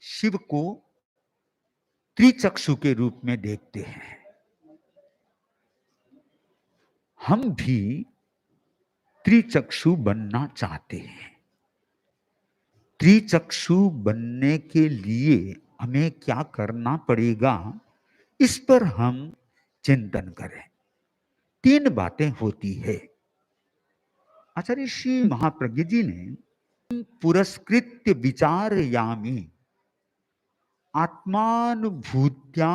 शिव को त्रिचक्षु के रूप में देखते हैं। हम भी त्रिचक्षु बनना चाहते हैं। त्रिचक्षु बनने के लिए हमें क्या करना पड़ेगा, इस पर हम चिंतन करें। 3 बातें होती है। आचार्य श्री महाप्रज्ञ जी ने पुरस्कृत्य विचारयामि आत्मानुभूत्या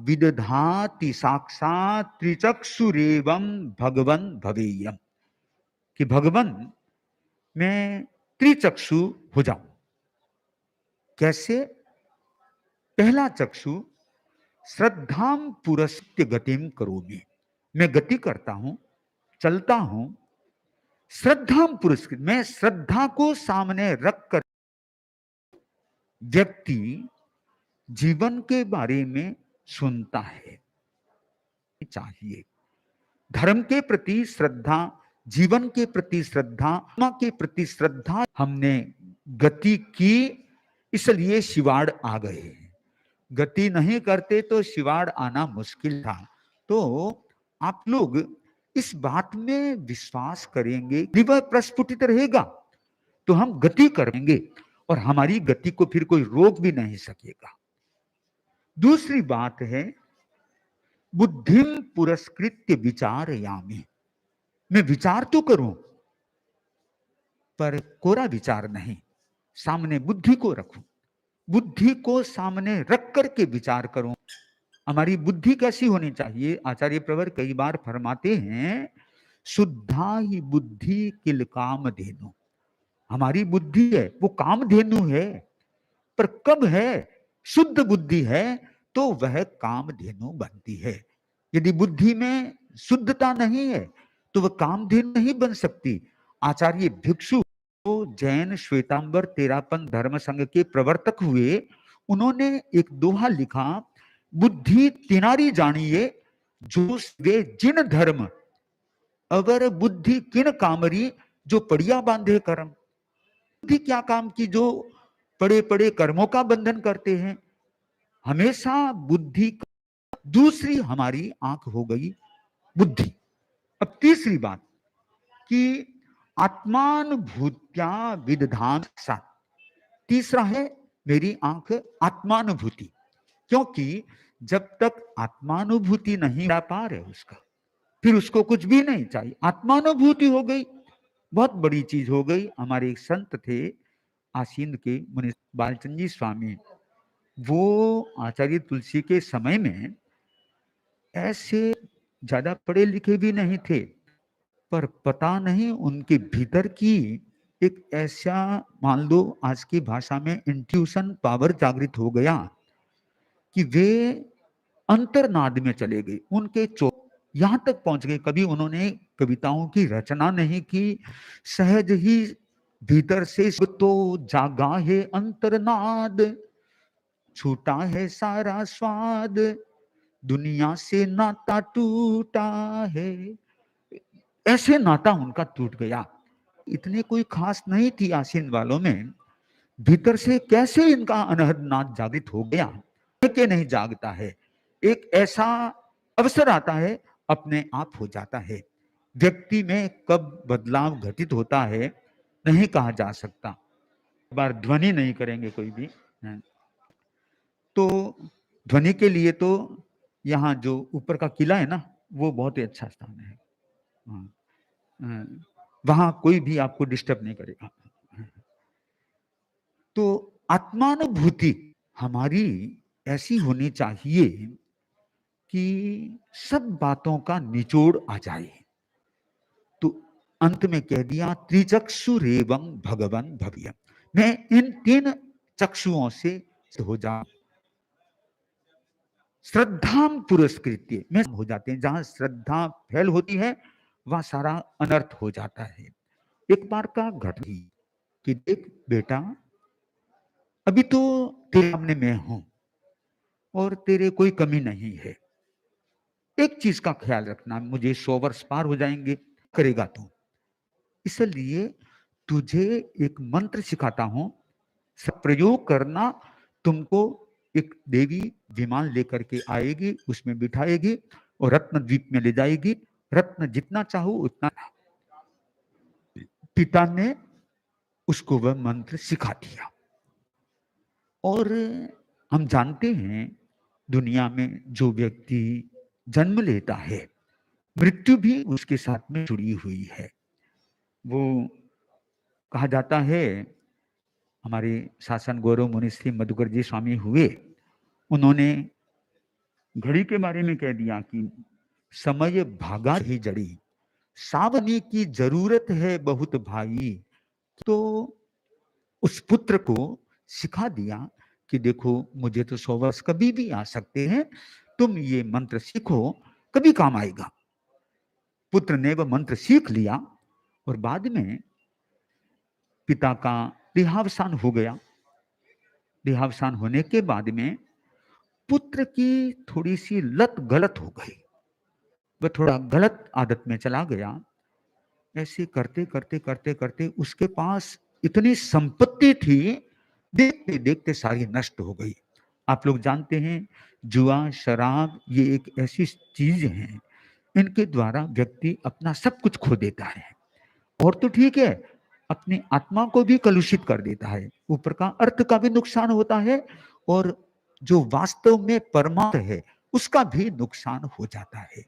विदधाति साक्षात् त्रिचक्षुरेवं भगवन् भवेयम्, कि भगवान मैं त्रिचक्षु हो जाऊं। कैसे? पहला चक्षु श्रद्धाम पुरस्कृत्य गतिम करोमि, मैं गति करता हूं, चलता हूं। श्रद्धाम पुरस्कृत, मैं श्रद्धा को सामने रखकर व्यक्ति जीवन के बारे में सुनता है। चाहिए धर्म के प्रति श्रद्धा, जीवन के प्रति श्रद्धा, आत्मा के प्रति श्रद्धा। हमने गति की, इसलिए शिवाड़ आ गए। गति नहीं करते तो शिवाड़ आना मुश्किल था। तो आप लोग इस बात में विश्वास करेंगे, वह प्रस्फुटित रहेगा तो हम गति करेंगे और हमारी गति को फिर कोई रोक भी नहीं सकेगा। दूसरी बात है बुद्धिम पुरस्कृत्य विचारयामि, मैं विचार तो करूं पर कोरा विचार नहीं, सामने बुद्धि को रखूं, बुद्धि को सामने रख करके विचार करूं। हमारी बुद्धि कैसी होनी चाहिए? आचार्य प्रवर कई बार फरमाते हैं, शुद्धा ही बुद्धि किल कामधेनु। हमारी बुद्धि है वो कामधेनु है, पर कब है? शुद्ध बुद्धि है तो वह कामधेनु बनती है। यदि बुद्धि में शुद्धता नहीं है तो वह कामधेनु नहीं बन सकती। आचार्य भिक्षु जैन श्वेतांबर तेरापन धर्म संघ के प्रवर्तक हुए, उन्होंने एक दोहा लिखा, बुद्धि तिनारी जानिए जो वे जिन धर्म, अगर बुद्धि किन कामरी जो पड़िया बांधे कर्म। बुद्धि क्या काम की जो पड़े पड़े कर्मों का बंधन करते हैं। हमेशा बुद्धि का, दूसरी हमारी आंख हो गई बुद्धि। अब तीसरी बात कि आत्मानुभूत्या विदधान सा, तीसरा है मेरी आंख आत्मानुभूति, क्योंकि जब तक आत्मानुभूति नहीं ला पा रहे उसका, फिर उसको कुछ भी नहीं चाहिए। आत्मानुभूति हो गई, बहुत बड़ी चीज हो गई। हमारे एक संत थे आसीन के मुनि बालचंद जी स्वामी, वो आचार्य तुलसी के समय में ऐसे ज्यादा पढ़े लिखे भी नहीं थे, पर पता नहीं उनके भीतर की एक ऐसा, मान लो आज की भाषा में इंट्यूशन पावर जागृत हो गया कि वे अंतर्नाद में चले गए। उनके यहां तक पहुंच गए, कभी उन्होंने कविताओं की रचना नहीं की, सहज ही भीतर से तो जागा है अंतर्नाद, छूटा है सारा स्वाद, दुनिया से नाता टूटा है। ऐसे नाता उनका टूट गया। इतने कोई खास नहीं थी आसीन वालों में, भीतर से कैसे इनका अनहद नाद जागृत हो गया कि नहीं जागता है। एक ऐसा अवसर आता है, अपने आप हो जाता है। व्यक्ति में कब बदलाव घटित होता है नहीं कहा जा सकता। एक बार ध्वनि नहीं करेंगे कोई भी, तो ध्वनि के लिए तो यहाँ जो ऊपर का किला है ना, वो बहुत ही अच्छा स्थान है। वहां कोई भी आपको डिस्टर्ब नहीं करेगा। तो आत्मानुभूति हमारी ऐसी होनी चाहिए कि सब बातों का निचोड़ आ जाए। तो अंत में कह दिया, त्रिचक्षुरेवं भगवन् भवेयम्, मैं इन 3 चक्षुओं से हो जाऊं। श्रद्धाम पुरस्कृत्य में हो जाते हैं। जहां श्रद्धा फैल होती है वहां सारा अनर्थ हो जाता है। एक बार का घटना कि देख बेटा, अभी तो तेरे सामने मैं हूं और तेरे कोई कमी नहीं है, एक चीज का ख्याल रखना, मुझे 100 वर्ष पार हो जाएंगे, करेगा तू। इसलिए तुझे एक मंत्र सिखाता हूं, प्रयोग करना तुमको एक देवी विमान लेकर के आएगी, उसमें बिठाएगी और रत्न द्वीप में ले जाएगी, रत्न जितना चाहो उतना। पिता ने उसको वह मंत्र सिखा दिया। और हम जानते हैं दुनिया में जो व्यक्ति जन्म लेता है, मृत्यु भी उसके साथ में जुड़ी हुई है। वो कहा जाता है, हमारे शासन गौरव मुनि श्री मधुकर जी स्वामी हुए, उन्होंने घड़ी के बारे में कह दिया कि समय भागा ही जड़ी, सावनी की जरूरत है बहुत भाई। तो उस पुत्र को सिखा दिया कि देखो मुझे तो 100 वर्ष कभी भी आ सकते हैं, तुम ये मंत्र सीखो, कभी काम आएगा। पुत्र ने वह मंत्र सीख लिया और बाद में पिता का देहावसान हो गया। देहावसान होने के बाद में पुत्र की थोड़ी सी लत गलत हो गई, वह थोड़ा गलत आदत में चला गया। ऐसे करते करते करते करते उसके पास इतनी संपत्ति थी, देखते देखते सारी नष्ट हो गई। आप लोग जानते हैं जुआ शराब ये एक ऐसी चीज है, इनके द्वारा व्यक्ति अपना सब कुछ खो देता है। और तो ठीक है, अपनी आत्मा को भी कलुषित कर देता है, ऊपर का अर्थ का भी नुकसान होता है, और जो वास्तव में परमार्थ है उसका भी नुकसान हो जाता है।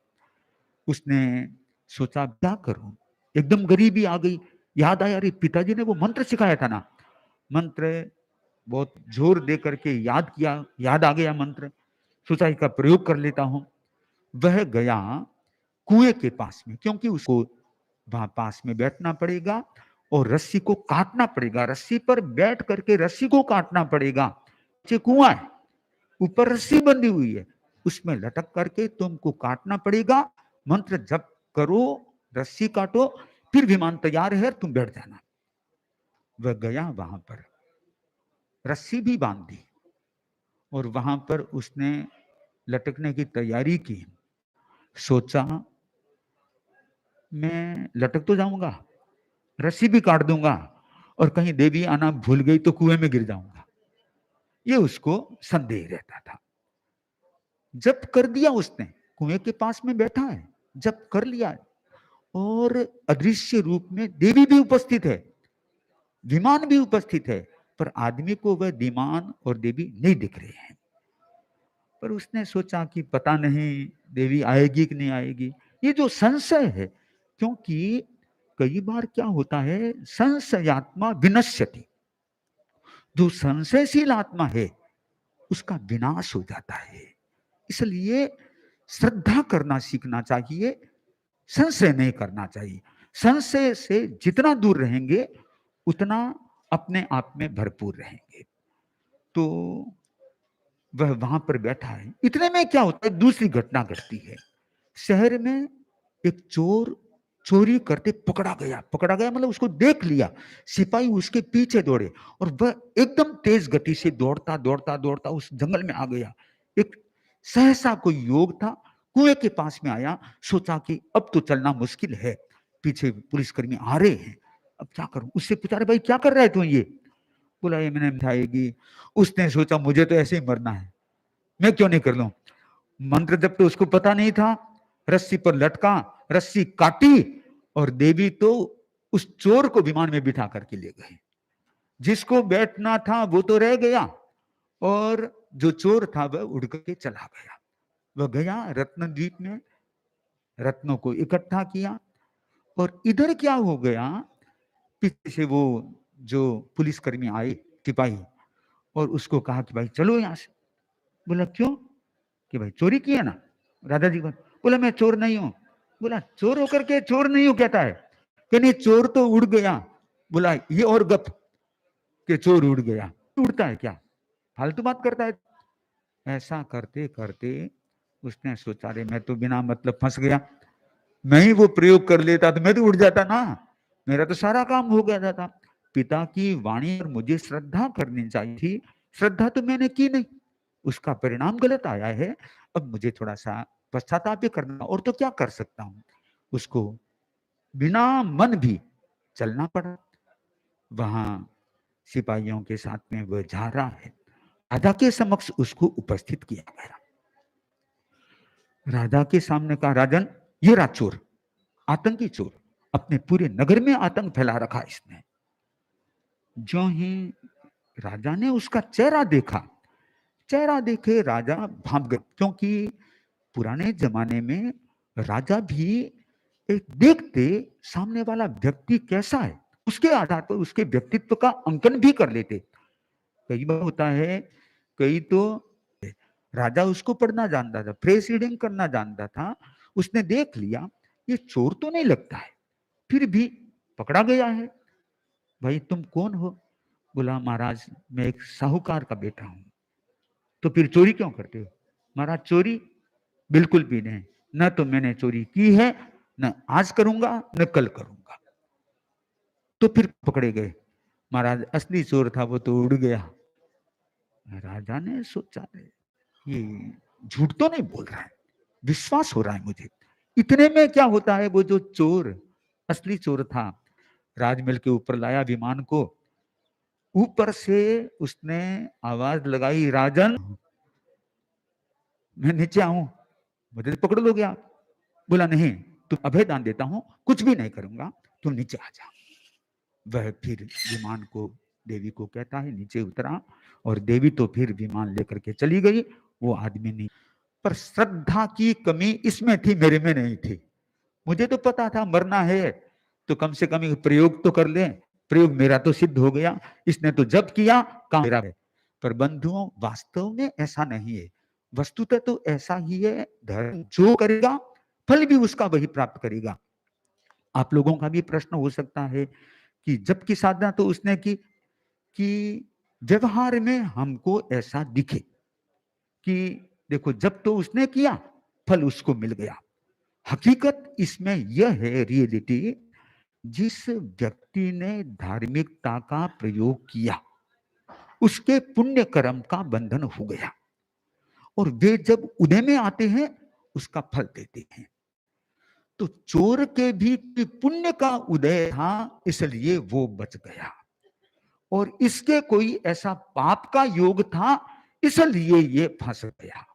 उसने सोचा क्या करूं, एकदम गरीबी आ गई। याद आया, अरे पिताजी ने वो मंत्र सिखाया था ना, मंत्र बहुत जोर दे करके याद किया, याद आ गया मंत्र, सोचा इसका प्रयोग कर लेता हूं। वह गया कुएं के पास में, क्योंकि उसको वहां पास में बैठना पड़ेगा और रस्सी को काटना पड़ेगा, रस्सी पर बैठ करके रस्सी को काटना पड़ेगा। नीचे कुआं है, ऊपर रस्सी बंधी हुई है, उसमें लटक करके तुमको काटना पड़ेगा। मंत्र जप करो, रस्सी काटो, फिर विमान तैयार है, तुम बैठ जाना। वह गया, वहां पर रस्सी भी बांध दी और वहां पर उसने लटकने की तैयारी की। सोचा मैं लटक तो जाऊंगा, रस्सी भी काट दूंगा, और कहीं देवी आना भूल गई तो कुएं में गिर जाऊंगा, ये उसको संदेह रहता था। जब कर दिया उसने, कुएं के पास में बैठा है, जब कर लिया, और अदृश्य रूप में देवी भी उपस्थित है, विमान भी उपस्थित है, पर आदमी को वह विमान और देवी नहीं दिख रहे हैं। पर उसने सोचा कि पता नहीं देवी आएगी कि नहीं आएगी, ये जो संशय है, क्योंकि कई बार क्या होता है, संशयात्मा विनश्यति, जो संशयशील आत्मा है उसका विनाश हो जाता है। इसलिए श्रद्धा करना सीखना चाहिए, संशय नहीं करना चाहिए। संशय से जितना दूर रहेंगे उतना अपने आप में भरपूर रहेंगे। तो वह वहां पर बैठा है, इतने में क्या होता है, दूसरी घटना घटती है। शहर में एक चोर चोरी करते पकड़ा गया, पकड़ा गया मतलब उसको देख लिया, सिपाही उसके पीछे दौड़े और वह एकदम तेज गति से दौड़ता दौड़ता दौड़ता उस जंगल में आ गया। एक सहसा कोई योग था, कुएं के पास में आया, सोचा कि अब तो चलना मुश्किल है, पीछे पुलिसकर्मी आ रहे हैं, अब क्या करूं। उससे पूछा, भाई क्या कर रहा है तू ये? बोला ये मैंने मिठाएगी। उसने सोचा मुझे तो ऐसे ही मरना है, मैं क्यों नहीं कर लूं। मंत्र जब तो उसको पता नहीं था, रस्सी पर लटका, रस्सी काटी और देवी तो उस चोर को विमान में बिठा करके ले गए। जिसको बैठना था वो तो रह गया और जो चोर था वह उड़ करके चला गया। वह गया रत्न द्वीप में, रत्नों को इकट्ठा किया, और इधर क्या हो गया, पीछे से वो जो पुलिसकर्मी आए, सिपाही, और उसको कहा कि भाई चलो यहां से। बोला क्यों? कि भाई चोरी की है ना। राधा जी बोला मैं चोर नहीं हूं। बोला चोर होकर के चोर नहीं हूं कहता है, कि नहीं चोर तो उड़ गया। बोला ये और गप कि चोर उड़ गया, उड़ता है क्या, फालतू बात करता है। ऐसा करते करते उसने सोचा, रे मैं तो बिना मतलब फंस गया, मैं ही वो प्रयोग कर लेता तो मैं तो उड़ जाता ना, मेरा तो सारा काम हो गया था। पिता की वाणी पर मुझे श्रद्धा करनी चाहिए थी, श्रद्धा तो मैंने की नहीं, उसका परिणाम गलत आया है। अब मुझे थोड़ा सा पश्चाताप भी करना, और तो क्या कर सकता हूं। उसको बिना मन भी चलना पड़ा। वहां सिपाहियों के साथ में वह जा रहा है, राजा के समक्ष उसको उपस्थित किया गया। राजा के सामने कहा, राजन ये रहा चोर, आतंकी चोर, अपने पूरे नगर में आतंक फैला रखा इसने। जो ही राजा ने उसका चेहरा देखा, चेहरा देखे राजा भाग गए, क्योंकि पुराने जमाने में राजा भी एक देखते सामने वाला व्यक्ति कैसा है, उसके आधार पर उसके व्यक्तित्व का अंकन भी कर लेते। कई बार होता है, कई तो राजा उसको पढ़ना जानता था, प्रेस रीडिंग करना जानता था, उसने देख लिया ये चोर तो नहीं लगता है, फिर भी पकड़ा गया है। भाई तुम कौन हो? बोला महाराज मैं एक साहूकार का बेटा हूं। तो फिर चोरी क्यों करते हो? महाराज चोरी बिल्कुल भी नहीं, न तो मैंने चोरी की है, न आज करूंगा, न कल करूंगा। तो फिर पकड़े गए। महाराज असली चोर था वो तो उड़ गया। राजा ने सोचा ये झूठ तो नहीं बोल रहा है, विश्वास हो रहा है मुझे। इतने में क्या होता है, वो जो चोर असली चोर था राजमहल के ऊपर लाया विमान को, ऊपर से उसने आवाज लगाई, राजन मैं नीचे आऊं, मुझे पकड़ लोगे आप? बोला नहीं, तुम अभय दान देता हूं, कुछ भी नहीं करूंगा, तुम नीचे आ जा। वह फिर विमान को देवी को कहता है, नीचे उतरा, और देवी तो फिर विमान लेकर के चली गई, वो आदमी नहीं। पर श्रद्धा की कमी इसमें थी, मेरे में नहीं थी। मुझे तो पता था मरना है तो कम से कम एक प्रयोग तो कर ले, प्रयोग मेरा तो सिद्ध हो गया, इसने तो जब किया काम मेरा है। पर बंधुओं वास्तव में ऐसा नहीं है, वस्तुतः तो ऐसा ही है, धर्म जो करेगा फल भी उसका वही प्राप्त करेगा। आप लोगों का भी प्रश्न हो सकता है कि जब की साधना तो उसने की कि व्यवहार में हमको ऐसा दिखे कि देखो जब तो उसने किया फल उसको मिल गया। हकीकत इसमें यह है, रियलिटी, जिस व्यक्ति ने धार्मिकता का प्रयोग किया उसके पुण्य कर्म का बंधन हो गया, और वे जब उदय में आते हैं उसका फल देते हैं। तो चोर के भी पुण्य का उदय था, इसलिए वो बच गया, और इसके कोई ऐसा पाप का योग था इसलिए ये फंस गया।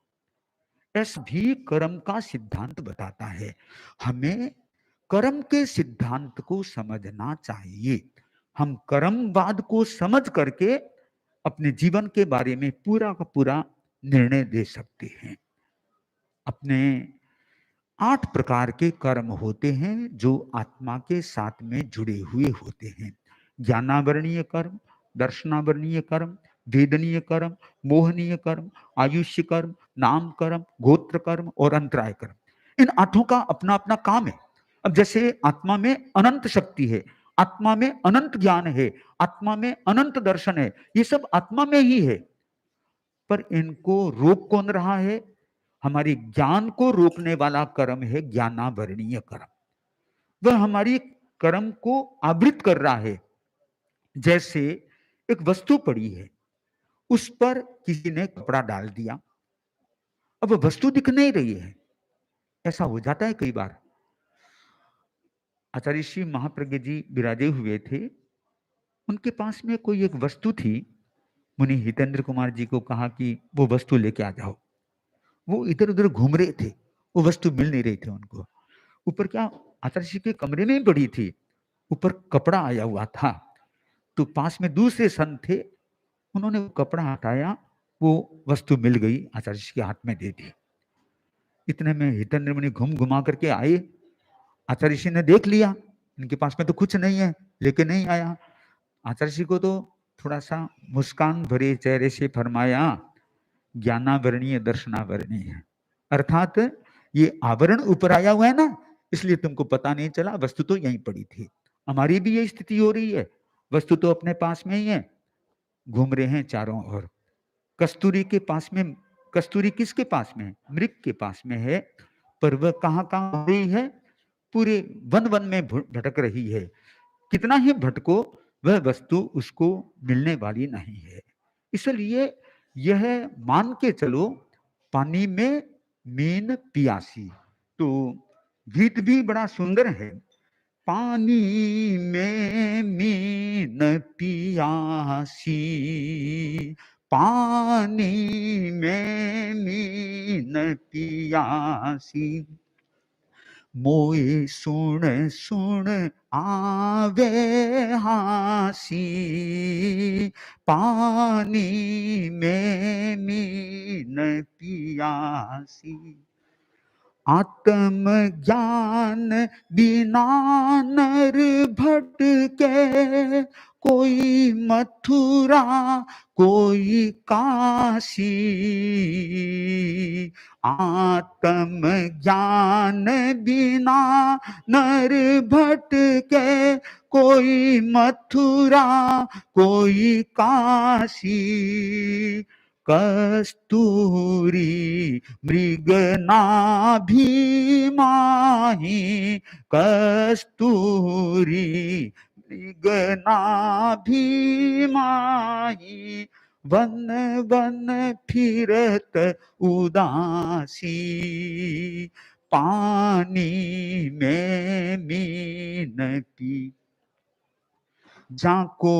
ऐसा भी कर्म का सिद्धांत बताता है। हमें कर्म के सिद्धांत को समझना चाहिए। हम कर्मवाद को समझ करके अपने जीवन के बारे में पूरा का पूरा निर्णय दे सकते हैं। अपने 8 प्रकार के कर्म होते हैं जो आत्मा के साथ में जुड़े हुए होते हैं। ज्ञानावरणीय कर्म, दर्शनावरणीय कर्म, वेदनीय कर्म, मोहनीय कर्म, आयुष्य कर्म, नाम कर्म, गोत्र कर्म और अंतराय कर्म। इन 8 का अपना अपना काम है। अब जैसे आत्मा में अनंत शक्ति है, आत्मा में अनंत ज्ञान है, आत्मा में अनंत दर्शन है, ये सब आत्मा में ही है। पर इनको रोक कौन रहा है? हमारी ज्ञान को रोकने वाला कर्म है ज्ञानावरणीय कर्म। वह हमारी कर्म को आवृत कर रहा है। जैसे एक वस्तु पड़ी है, उस पर किसी ने कपड़ा डाल दिया, अब वस्तु दिख नहीं रही है। ऐसा हो जाता है कई बार। आचार्य श्री महाप्रज्ञ जी विराजे हुए थे, उनके पास में कोई एक वस्तु थी। मुनि हितेंद्र कुमार जी को कहा कि वो वस्तु लेके आ जाओ। वो इधर उधर घूम रहे थे, वो वस्तु मिल नहीं रही थी उनको। ऊपर क्या आचार्य जी के कमरे में ही पड़ी थी, ऊपर कपड़ा आया हुआ था। तो पास में दूसरे संत थे, उन्होंने वो कपड़ा हटाया, वो वस्तु मिल गई, आचार्य जी के हाथ में दे दी। इतने में हितेंद्र मुनि घूम घुमा करके आए, आचार्य जी ने देख लिया इनके पास में तो कुछ नहीं है, लेके नहीं आया। आचार्य जी को तो थोड़ा सा मुस्कान भरे चेहरे से फरमाया, ज्ञानावरणीय दर्शनावरणीय, अर्थात ये आवरण ऊपर आया हुआ है ना, इसलिए तुमको पता नहीं चला, वस्तु तो यहीं पड़ी थी। हमारी भी ये स्थिति हो रही है, वस्तु तो अपने पास में ही है, घूम रहे हैं चारों ओर। कस्तूरी के पास में, कस्तूरी किसके पास में है? मृग के पास में है, पर वह कहाँ कहाँ हो रही है? पूरे वन वन में भटक रही है। कितना ही भटको वह वस्तु उसको मिलने वाली नहीं है। इसलिए यह मान के चलो, पानी में मीन पियासी। तो गीत भी बड़ा सुंदर है, पानी में मीन पियासी, पानी में मीन पियासी, मोए सुन सुन आवे हासी, पानी में मीन पियासी। आत्म ज्ञान बिना नर भटके, कोई मथुरा कोई काशी। आत्म ज्ञान बिना नर भटके, कोई मथुरा कोई काशी। कस्तूरी मृगनाभि माही, कस्तूरी मृगनाभि माही। वन वन फिरत उदासी, पानी में मीन पी। जाको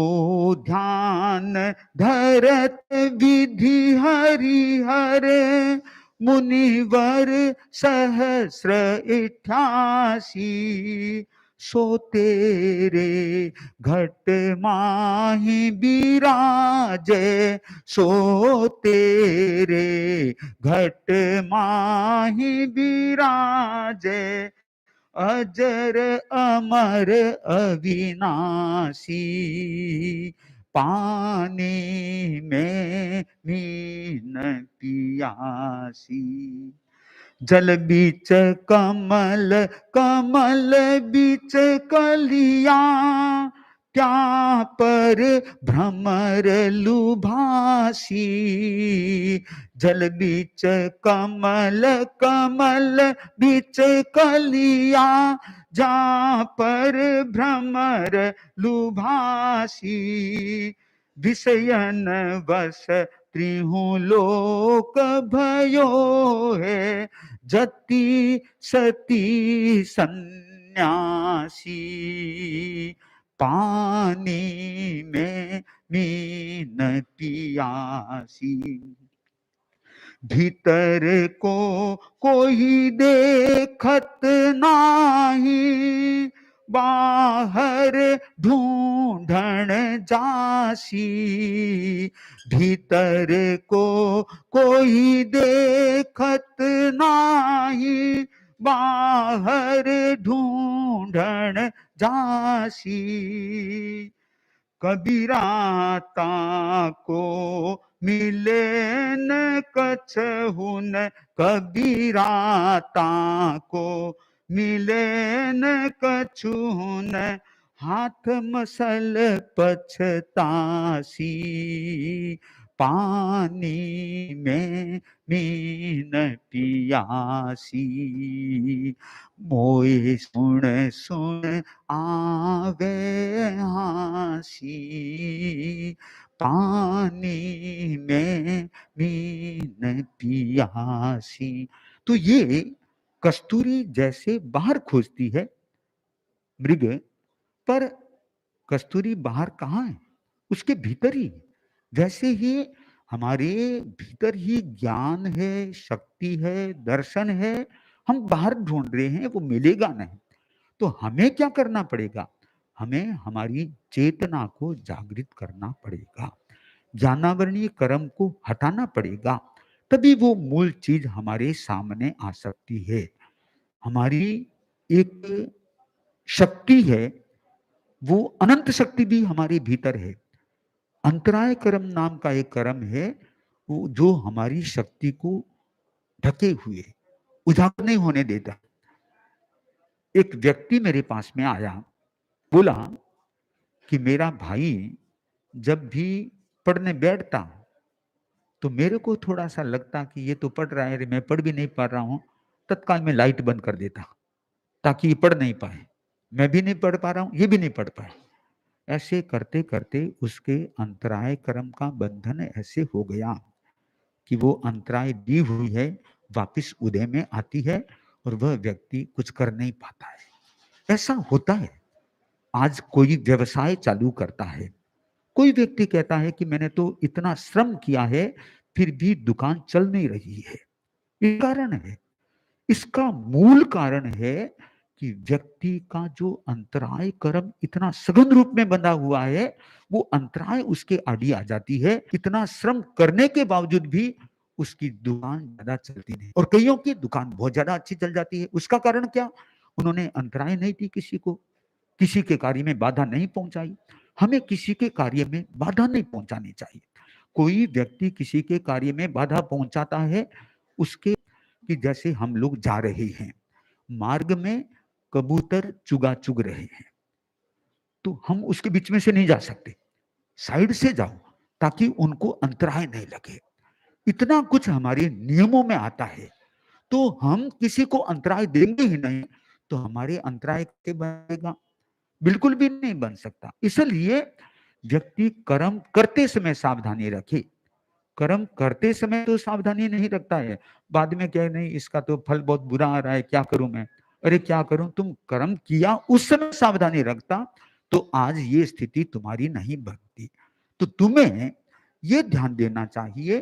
ध्यान धरत विधि हरिहर, मुनिवर सहस्र 88। सो तेरे घट माही बिराजे, सो तेरे घट माही बिराजे। अजर अमर अविनाशी, पानी में मीन पियासी। जल बीच कमल, कमल बीच कलिया, त्या पर भ्रमर लुभासी। जल बीच कमल, कमल बीच कलिया, जा पर भ्रमर लुभासी। विषयन वश त्रिहु लोक भयो है, जति सती सन्यासी। पानी में मीन पियासी। भीतर को कोई देखत नाही, बाहर ढूंढण जासी। भीतर को कोई देखत नाही, बाहर ढूंढण जासी। कबीरा ताको मिले न कछहुन, कबीरा ताको मिले न कछुन। हाथ मसल पछतासी, पानी में मीन पियासी। मोए सुन सुन आवे हासी, पानी में मीन पियासी। तो ये कस्तूरी जैसे बाहर खोजती है मृग, पर कस्तूरी बाहर कहाँ है? उसके भीतर ही। वैसे ही हमारे भीतर ही ज्ञान है, शक्ति है, दर्शन है। हम बाहर ढूंढ रहे हैं, वो मिलेगा नहीं। तो हमें क्या करना पड़ेगा? हमें हमारी चेतना को जागृत करना पड़ेगा, ज्ञानावरणीय कर्म को हटाना पड़ेगा, तभी वो मूल चीज हमारे सामने आ सकती है। हमारी एक शक्ति है, वो अनंत शक्ति भी हमारे भीतर है। अंतराय कर्म नाम का एक कर्म है, वो जो हमारी शक्ति को ढके हुए, उजागर नहीं होने देता। एक व्यक्ति मेरे पास में आया, बोला कि मेरा भाई जब भी पढ़ने बैठता तो मेरे को थोड़ा सा लगता कि ये तो पढ़ रहा है, मैं पढ़ भी नहीं पा रहा हूं, तत्काल में लाइट बंद कर देता ताकि ये पढ़ नहीं पाए। मैं भी नहीं पढ़ पा रहा हूं, ये भी नहीं पढ़ पाए। ऐसे करते करते उसके अंतराय कर्म का बंधन ऐसे हो गया कि वो अंतराय दी हुई है वापिस उदय में आती है और वह व्यक्ति कुछ कर नहीं पाता है। ऐसा होता है। आज कोई व्यवसाय चालू करता है, कोई व्यक्ति कहता है कि मैंने तो इतना श्रम किया है, फिर भी दुकान चल नहीं रही है। ये कारण है। इसका मूल कारण है कि व्यक्ति का जो अंतराय कर्म इतना सघन रूप में बंधा हुआ है, वो अंतराय उसके आड़ी आ जाती है। इतना श्रम करने के बावजूद भी उसकी दुकान ज़्यादा चलती नहीं और कइयों की दुकान बहुत ज़्यादा अच्छी चल जाती है। उसका कारण क्या? उन्होंने अंतराय नहीं दी किसी को, किसी के कार्य में बाधा नहीं पहुँचाई। हमें किसी के कार्य में बाधा नहीं पहुँचानी चाहिए। कोई व्यक्ति किसी के कार्य में बाधा पहुँचाता है, उसके कि जैसे हम लोग जा रहे हैं, मार्ग में कबूतर चुगा चुग रहे हैं, तो हम उसके बीच में से नहीं जा सकते, साइड से जाओ ताकि उनको अंतराय नहीं लगे। इतना कुछ हमारे नियमों में आता है, तो हम किसी को अंतराय देंगे ही नहीं, तो हमारे अंतराय कैसे बनेगा? बिल्कुल भी नहीं बन सकता। इसलिए व्यक्ति कर्म करते समय सावधानी रखे। कर्म करते समय तो सावधानी नहीं रखता है, बाद में क्या है, नहीं इसका तो फल बहुत बुरा आ रहा है, क्या करूं मैं? अरे क्या करूं? तुम कर्म किया उस समय सावधानी रखता तो आज ये स्थिति तुम्हारी नहीं बनती। तो तुम्हें ये ध्यान देना चाहिए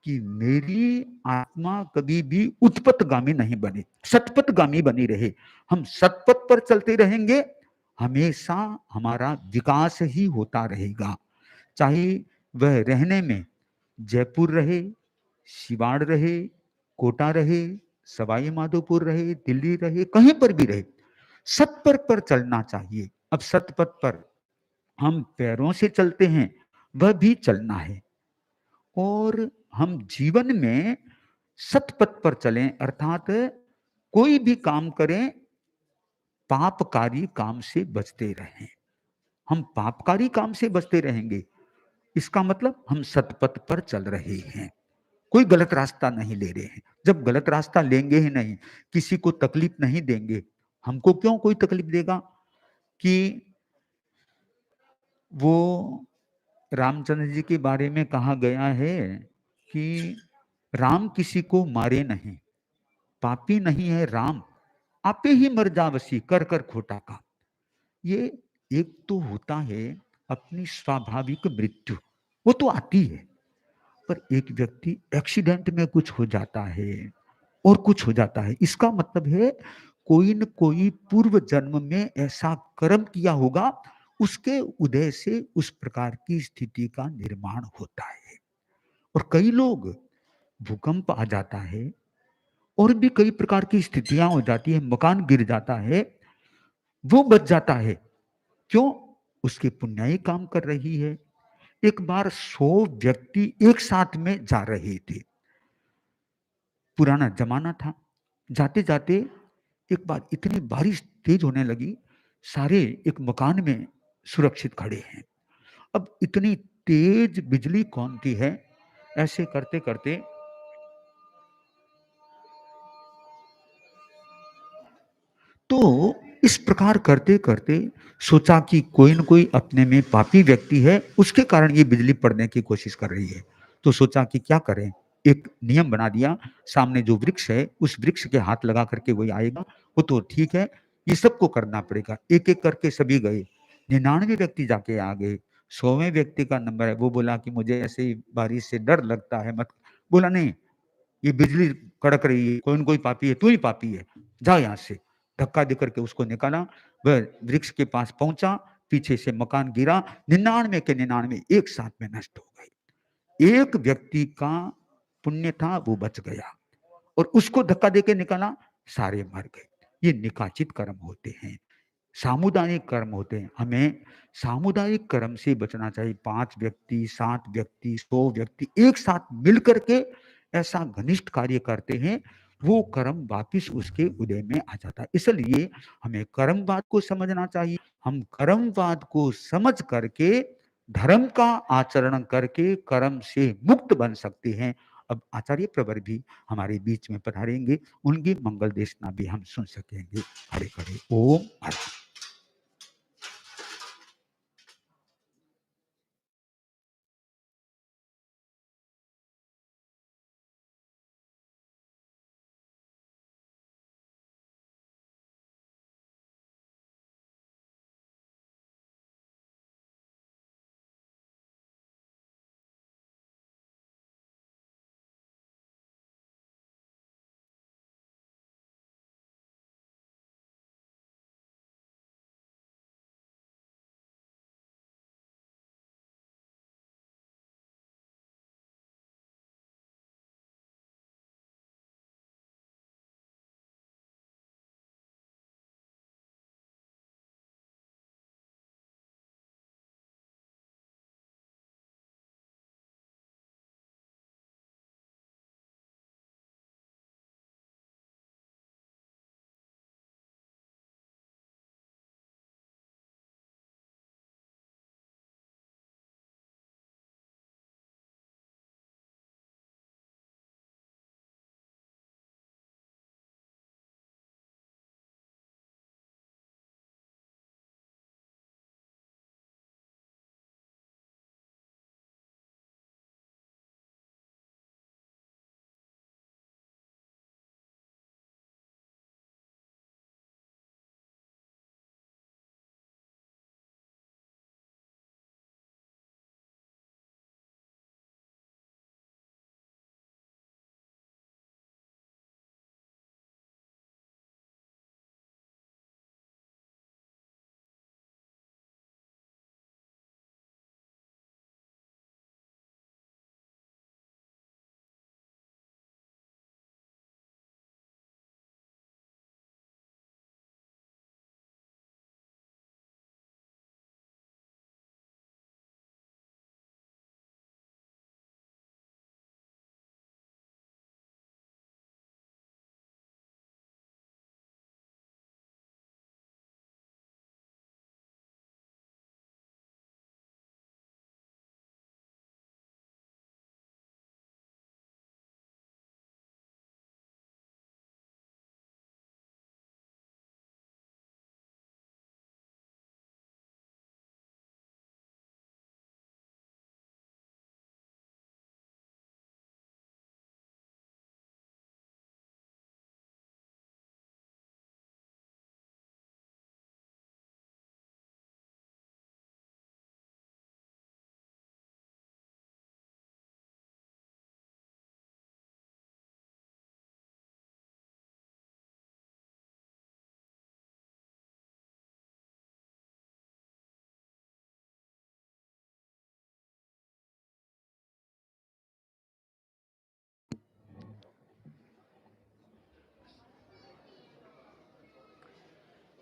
कि मेरी आत्मा कभी भी उत्पत्तिगामी नहीं बने, सतपथगामी बनी रहे। हम सतपथ पर चलते रहेंगे, हमेशा हमारा विकास ही होता रहेगा। चाहे वह रहने में जयपुर रहे, सिवाड़ रहे, कोटा रहे, सवाई माधोपुर रहे, दिल्ली रहे, कहीं पर भी रहे, सतपथ पर चलना चाहिए। अब सतपथ पर हम पैरों से चलते हैं, वह भी चलना है। और हम जीवन में सतपथ पर चलें, अर्थात कोई भी काम करें, पापकारी काम से बचते रहें। हम पापकारी काम से बचते रहेंगे, इसका मतलब हम सतपथ पर चल रहे हैं, कोई गलत रास्ता नहीं ले रहे हैं। जब गलत रास्ता लेंगे ही नहीं, किसी को तकलीफ नहीं देंगे, हमको क्यों कोई तकलीफ देगा? कि वो रामचंद्र जी के बारे में कहा गया है कि राम किसी को मारे नहीं, पापी नहीं है राम, आपे ही मर जावसी कर कर खोटा का। ये एक तो होता है अपनी स्वाभाविक मृत्यु, वो तो आती है, पर एक व्यक्ति एक्सीडेंट में कुछ हो जाता है और कुछ हो जाता है, इसका मतलब है कोई न कोई पूर्व जन्म में ऐसा कर्म किया होगा, उसके उदय से उस प्रकार की स्थिति का निर्माण होता है। और कई लोग, भूकंप आ जाता है और भी कई प्रकार की स्थितियां हो जाती है, मकान गिर जाता है, वो बच जाता है। क्यों? उसकी पुण्याई काम कर रही है। एक बार 100 व्यक्ति एक साथ में जा रहे थे, पुराना जमाना था। जाते जाते एक बार इतनी बारिश तेज होने लगी, सारे एक मकान में सुरक्षित खड़े हैं। अब इतनी तेज बिजली कौनती है, ऐसे करते करते तो इस प्रकार करते करते सोचा कि कोई न कोई अपने में पापी व्यक्ति है, उसके कारण ये बिजली पड़ने की कोशिश कर रही है। तो सोचा कि क्या करें? एक नियम बना दिया, सामने जो वृक्ष है उस वृक्ष के हाथ लगा करके वही आएगा, वो तो ठीक है, ये सबको करना पड़ेगा। एक एक करके सभी गए, 99 व्यक्ति जाके आ गए। 100वें व्यक्ति का नंबर है, वो बोला कि मुझे ऐसे ही बारिश से डर लगता है, मत। बोला नहीं, ये बिजली कड़क रही है, कोई न कोई पापी है, तू ही पापी है, जा यहाँ से। धक्का दे करके उसको निकाला, वह वृक्ष के पास पहुंचा, पीछे से मकान गिरा, 99 के 99 एक साथ में नष्ट हो गए। एक व्यक्ति का पुण्य था, वो बच गया और उसको धक्का देके निकाला, सारे मर गए। ये निकाचित कर्म होते हैं, सामुदायिक कर्म होते हैं। हमें सामुदायिक कर्म से बचना चाहिए। 5 व्यक्ति, 7 व्यक्ति, 100 व्यक्ति एक साथ मिल करके ऐसा घनिष्ठ कार्य करते हैं, वो कर्म वापिस उसके उदय में आ जाता है। इसलिए हमें कर्मवाद को समझना चाहिए। हम कर्मवाद को समझ करके धर्म का आचरण करके कर्म से मुक्त बन सकते हैं। अब आचार्य प्रवर भी हमारे बीच में पधारेंगे, उनकी मंगल देशना भी हम सुन सकेंगे। हरे हरे ओम हरे।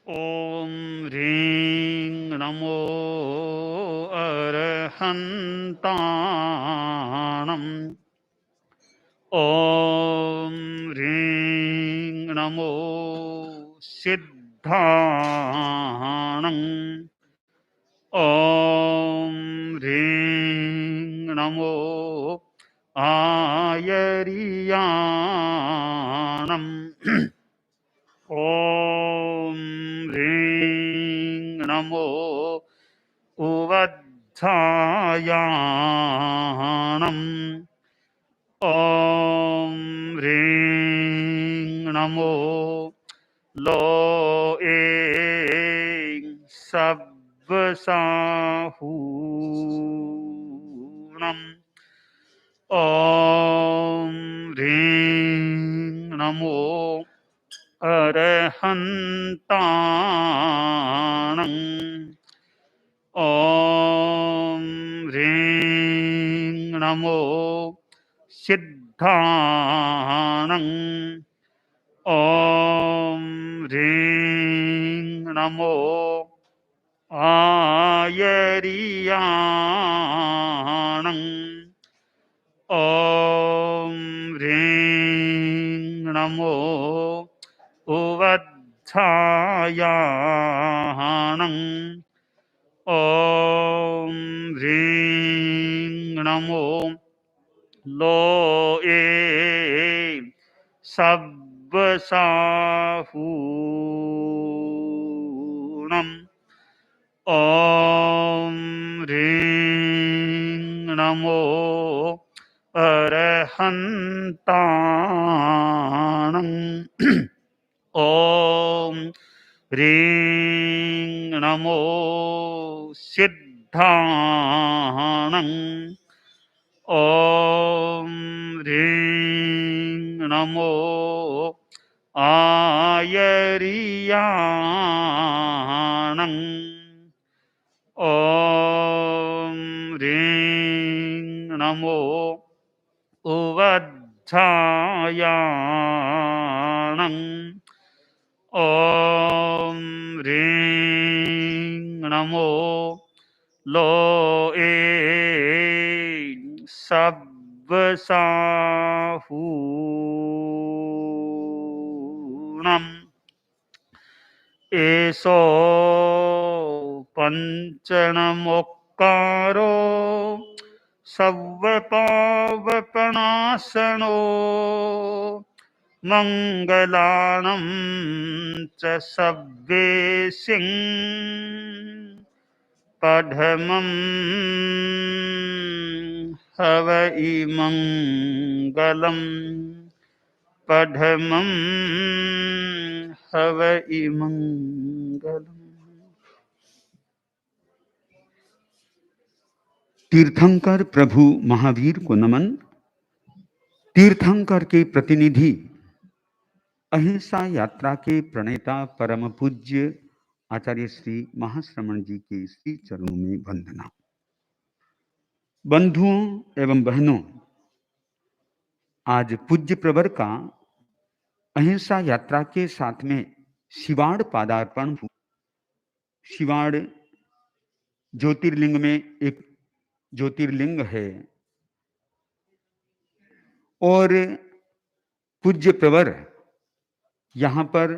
ॐ ह्रीं नमो अरहन्ताणम् ॐ ह्रीं नमो सिद्धाणम् ॐ ह्रीं नमो आयर्याणम् ॐ ह्रीं नमो उवत्थायाणम् ॐ ह्रीं नमो लोए सब्बसाहूणम् ॐ ह्रीं नमो अरहन्ताणम् ॐ ह्रीं नमो सिद्धाणम् ॐ ह्रीं नमो आयर्याणम् ॐ ह्रीं नमो उवत्थायाणम् ॐ ह्रीं नमो लोए सब्बसाहूणम् ॐ ह्रीं नमो अरहन्ताणम् ॐ ह्रीं नमो सिद्धाणम् ॐ ह्रीं नमो आयर्याणम् ॐ ह्रीं नमो उवत्थायाणम् ॐ ह्रीं नमो लोए सब्बसाहूणम् एषो पञ्चनमोक्कारो सव्वपावपनाशनो मङ्गलानं च सव्वेशिं पठमं हवै मङ्गलम् पठमं हवै मङ्गलम्। तीर्थंकर प्रभु महावीर को नमन। तीर्थंकर के प्रतिनिधि अहिंसा यात्रा के प्रणेता परम पूज्य आचार्य श्री महाश्रमण जी के श्री चरणों में वंदना। बंधुओं एवं बहनों, आज पूज्य प्रवर का अहिंसा यात्रा के साथ में शिवाड़ पादार्पण हुआ। शिवाड़ ज्योतिर्लिंग में एक ज्योतिर्लिंग है और पूज्य प्रवर यहाँ पर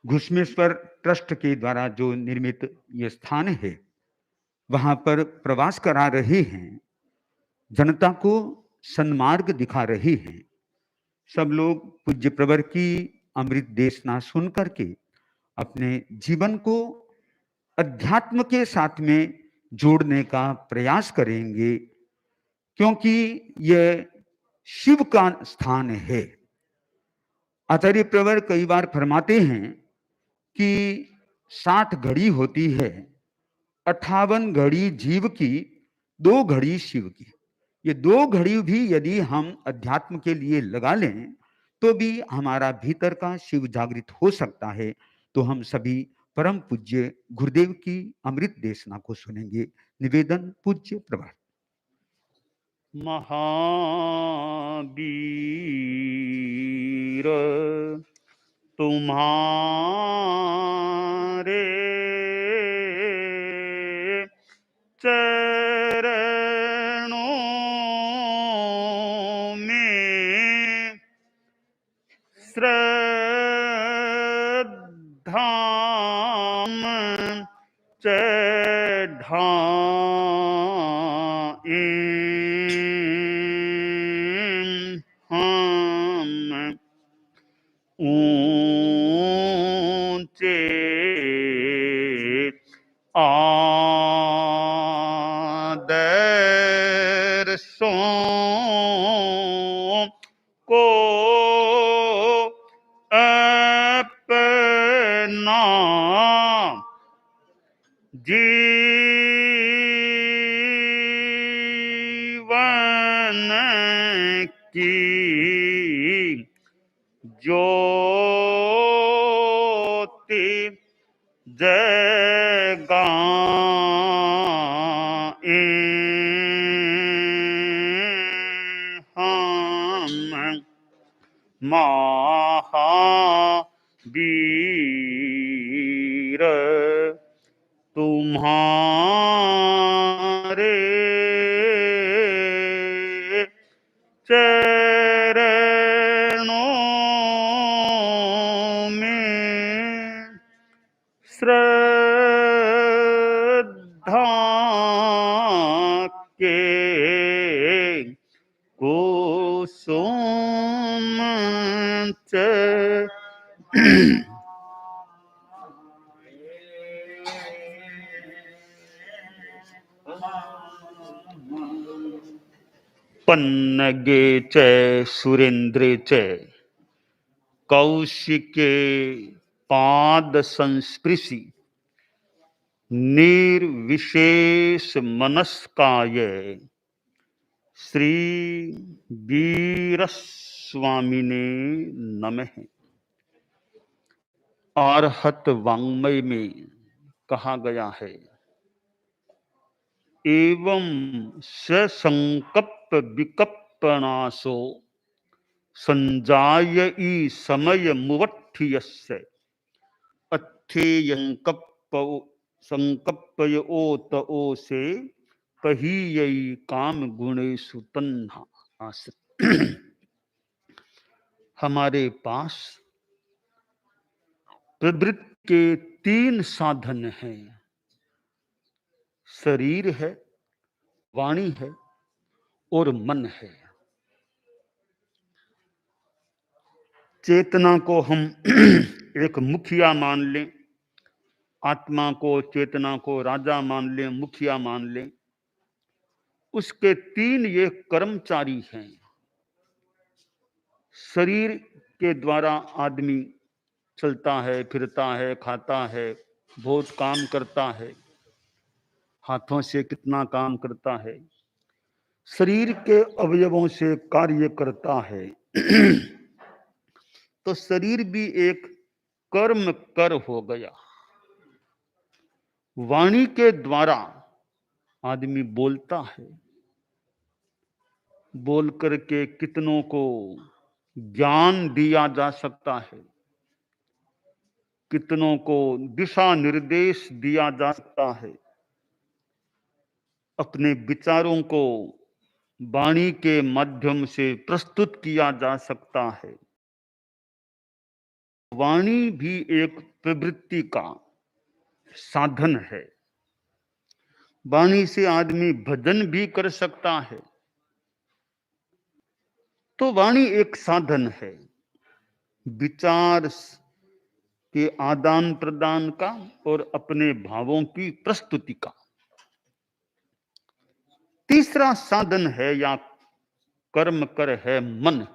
घुश्मेश्वर ट्रस्ट के द्वारा जो निर्मित ये स्थान है वहां पर प्रवास करा रहे हैं, जनता को सन्मार्ग दिखा रहे हैं। सब लोग पूज्य प्रवर की अमृत देशना सुन करके अपने जीवन को अध्यात्म के साथ में जोड़ने का प्रयास करेंगे, क्योंकि यह शिव का स्थान है। आचार्य प्रवर कई बार फरमाते हैं कि 60 घड़ी होती है, 58 घड़ी जीव की, 2 घड़ी शिव की। ये 2 घड़ी भी यदि हम अध्यात्म के लिए लगा लें तो भी हमारा भीतर का शिव जागृत हो सकता है। तो हम सभी परम पूज्य गुरुदेव की अमृत देशना को सुनेंगे। निवेदन पूज्य प्रवर। महावीर तुम्हारा जीवन की ज्योति जगाएं हम महावीर तुम्हारे चरणों में श्रद्धा के कुसुम पन्नगे च सुरेंद्रे च कौशिके पाद संस्पृशि निर्विशेष मनस्काय श्री वीर स्वामिने नमः। आर्हत वाङ्मय में कहा गया है, एवं ससंकप्प विकप्पनाशो संजायई समय मुवट्ठियस्य अथेयंकप्प संकप्पय ओत ओ से पहीयई काम गुणेषु तन्हा। हमारे पास प्रवृत्ति के 3 साधन हैं, शरीर है, वाणी है और मन है। चेतना को हम एक मुखिया मान लें, आत्मा को, चेतना को राजा मान लें, मुखिया मान लें। उसके 3 ये कर्मचारी हैं। शरीर के द्वारा आदमी चलता है, फिरता है, खाता है, बहुत काम करता है, हाथों से कितना काम करता है, शरीर के अवयवों से कार्य करता है। तो शरीर भी एक कर्म कर हो गया। वाणी के द्वारा आदमी बोलता है, बोल करके कितनों को ज्ञान दिया जा सकता है, कितनों को दिशा निर्देश दिया जा सकता है, अपने विचारों को वाणी के माध्यम से प्रस्तुत किया जा सकता है। वाणी भी एक प्रवृत्ति का साधन है। वाणी से आदमी भजन भी कर सकता है। तो वाणी एक साधन है विचार के आदान प्रदान का और अपने भावों की प्रस्तुति का। तीसरा साधन है या कर्म कर है मन।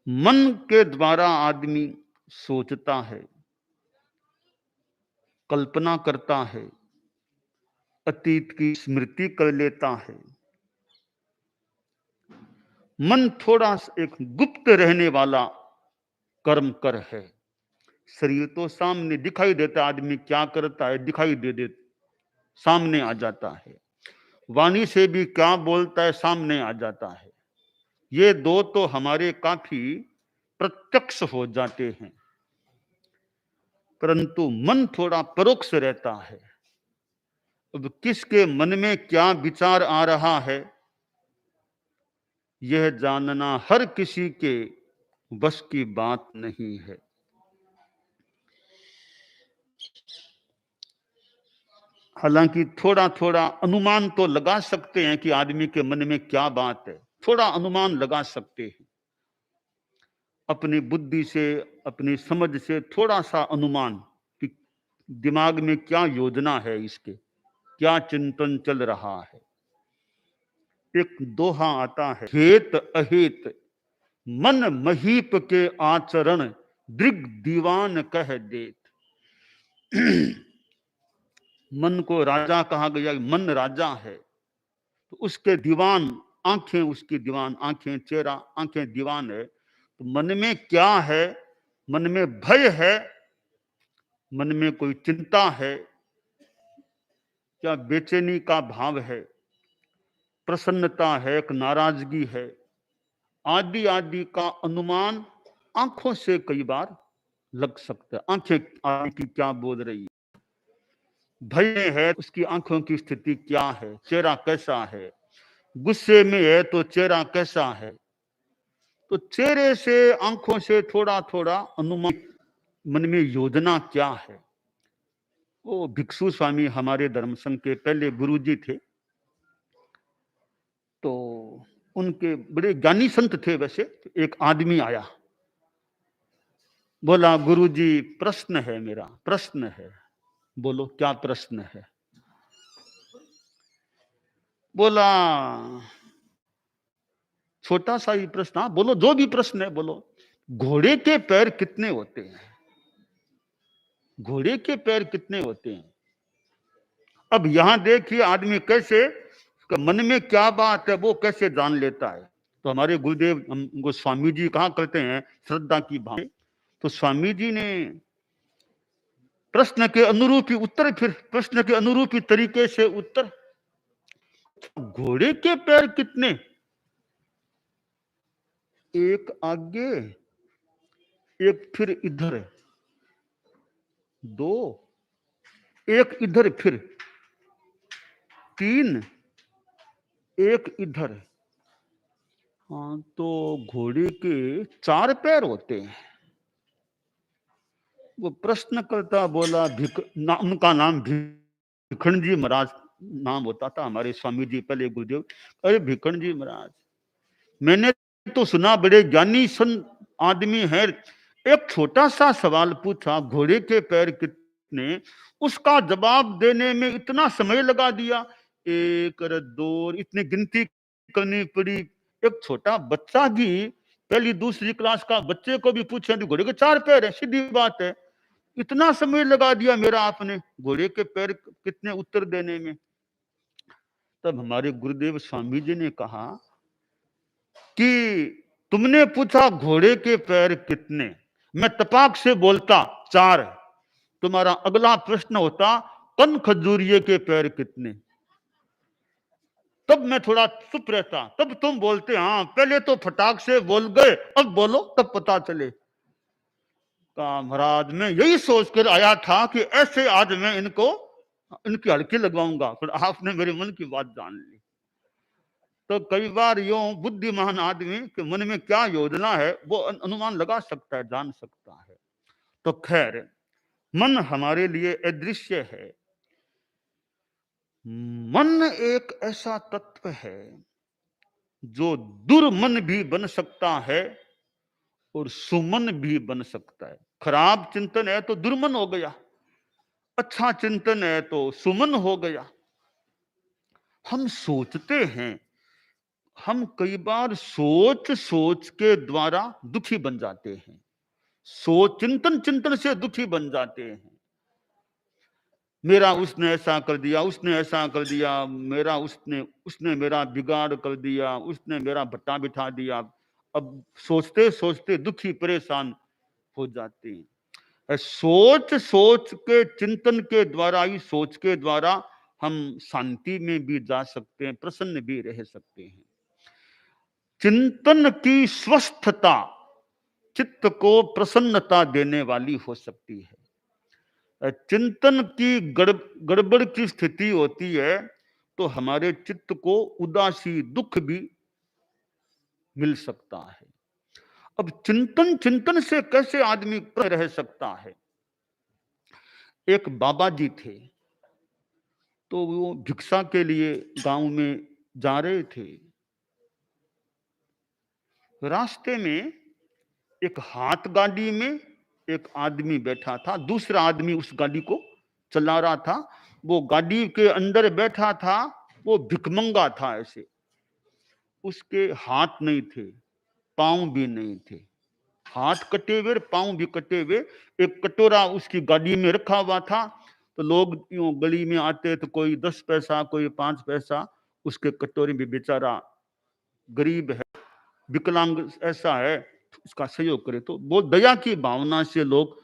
मन के द्वारा आदमी सोचता है, कल्पना करता है, अतीत की स्मृति कर लेता है। मन थोड़ा एक गुप्त रहने वाला कर्म कर है। शरीर तो सामने दिखाई देता, आदमी क्या करता है दिखाई दे सामने आ जाता है। वाणी से भी क्या बोलता है सामने आ जाता है। ये 2 तो हमारे काफी प्रत्यक्ष हो जाते हैं, परंतु मन थोड़ा परोक्ष रहता है। अब किसके मन में क्या विचार आ रहा है, यह जानना हर किसी के बस की बात नहीं है। हालांकि थोड़ा थोड़ा अनुमान तो लगा सकते हैं कि आदमी के मन में क्या बात है, थोड़ा अनुमान लगा सकते हैं अपनी बुद्धि से, अपनी समझ से, थोड़ा सा अनुमान कि दिमाग में क्या योजना है, इसके क्या चिंतन चल रहा है। एक दोहा आता है, हेत अहेत मन महीप के आचरण दृग दीवान कह देत। मन को राजा कहा गया, मन राजा है, तो उसके दीवान, आंखें उसकी दीवान, आंखें चेहरा, आंखें दीवान है। तो मन में क्या है? मन में भय है, मन में कोई चिंता है, क्या बेचैनी का भाव है, प्रसन्नता है, एक नाराजगी है, आदि आदि का अनुमान आंखों से कई बार लग सकता है। आंखें आदि की क्या बोल रही है, भय है, उसकी आंखों की स्थिति क्या है, चेहरा कैसा है, गुस्से में है तो चेहरा कैसा है। तो चेहरे से, आंखों से थोड़ा थोड़ा अनुमान, मन में योजना क्या है। वो भिक्षु स्वामी हमारे धर्म संघ के पहले गुरुजी थे, तो उनके बड़े ज्ञानी संत थे वैसे। एक आदमी आया, बोला गुरुजी प्रश्न है, मेरा प्रश्न है। बोलो क्या प्रश्न है? बोला छोटा सा ही प्रश्न। हाँ बोलो, जो भी प्रश्न है बोलो। घोड़े के पैर कितने होते हैं? घोड़े के पैर कितने होते हैं? अब यहां देखिए आदमी कैसे, मन में क्या बात है वो कैसे जान लेता है। तो हमारे गुरुदेव हमको स्वामी जी कहा करते हैं श्रद्धा की भाव। तो स्वामी जी ने प्रश्न के अनुरूपी उत्तर, फिर प्रश्न के अनुरूपी तरीके से उत्तर। घोड़े के पैर कितने? एक आगे, एक फिर इधर, दो, एक इधर फिर तीन, एक इधर। हाँ, तो घोड़े के 4 पैर होते हैं। वो प्रश्नकर्ता बोला उनका नाम भिखण जी महाराज नाम होता था, हमारे स्वामी जी पहले गुरुदेव। अरे भिखण जी महाराज, मैंने तो सुना बड़े ज्ञानी सन आदमी है, एक छोटा सा सवाल पूछा घोड़े के पैर कितने, उसका जवाब देने में इतना समय लगा दिया। 1 2 इतनी गिनती करनी पड़ी। एक छोटा बच्चा भी, पहली दूसरी क्लास का बच्चे को भी पूछे तो घोड़े के 4 पैर है, सीधी बात है। इतना समय लगा दिया मेरा आपने घोड़े के पैर कितने उत्तर देने में। तब हमारे गुरुदेव स्वामी जी ने कहा कि तुमने पूछा घोड़े के पैर कितने, मैं तपाक से बोलता 4। तुम्हारा अगला प्रश्न होता कन खजूरिये के पैर कितने, तब मैं थोड़ा चुप रहता। तब तुम बोलते हाँ, पहले तो फटाक से बोल गए, अब बोलो तब पता चले। कहा महाराज मैं यही सोचकर आया था कि ऐसे आज मैं इनको इनकी हल्की लगवाऊंगा, फिर आपने मेरे मन की बात जान ली। तो कई बार यूं बुद्धिमान आदमी के मन में क्या योजना है वो अनुमान लगा सकता है, जान सकता है। तो खैर, मन हमारे लिए अदृश्य है। मन एक ऐसा तत्व है जो दुर्मन भी बन सकता है और सुमन भी बन सकता है। खराब चिंतन है तो दुर्मन हो गया, अच्छा चिंतन है तो सुमन हो गया। हम सोचते हैं, हम कई बार सोच सोच के द्वारा दुखी बन जाते हैं, सोच चिंतन चिंतन से दुखी बन जाते हैं। मेरा उसने ऐसा कर दिया, उसने ऐसा कर दिया, मेरा उसने मेरा बिगाड़ कर दिया, उसने मेरा भट्टा बिठा दिया। अब सोचते सोचते दुखी परेशान हो जाते हैं। सोच सोच के चिंतन के द्वारा ही, सोच के द्वारा हम शांति में भी जा सकते हैं, प्रसन्न भी रह सकते हैं। चिंतन की स्वस्थता चित्त को प्रसन्नता देने वाली हो सकती है। चिंतन की गड़बड़ की स्थिति होती है तो हमारे चित्त को उदासी, दुख भी मिल सकता है। अब चिंतन चिंतन से कैसे आदमी रह सकता है? एक बाबा जी थे, तो वो भिक्षा के लिए गांव में जा रहे थे। रास्ते में एक हाथ गाड़ी में एक आदमी बैठा था, दूसरा आदमी उस गाड़ी को चला रहा था। वो गाड़ी के अंदर बैठा था, वो भिखमंगा था। ऐसे उसके हाथ नहीं थे, पांव भी नहीं थे, हाथ कटे हुए, पांव भी कटे हुए। एक कटोरा उसकी गाड़ी में रखा हुआ था, तो लोग यूं गली में आते तो कोई 10 पैसा, कोई 5 पैसा, उसके कटोरी में बेचारा गरीब है, विकलांग ऐसा है, उसका सहयोग करे। तो वो दया की भावना से लोग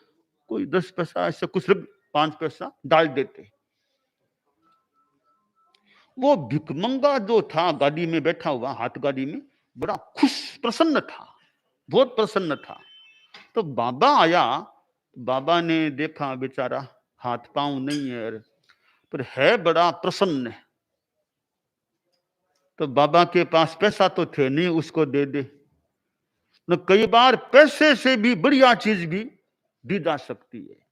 कोई 10 पैसा ऐसा कुछ 5 पैसा डाल देते। वो भिकमंगा जो था गाड़ी में बैठा हुआ, हाथ गाड़ी में, बड़ा खुश प्रसन्न था, बहुत प्रसन्न था। तो बाबा आया, बाबा ने देखा बेचारा हाथ पांव नहीं है पर है बड़ा प्रसन्न है। तो बाबा के पास पैसा तो थे नहीं, उसको दे दे। न कई बार पैसे से भी बढ़िया चीज भी दी जा सकती है।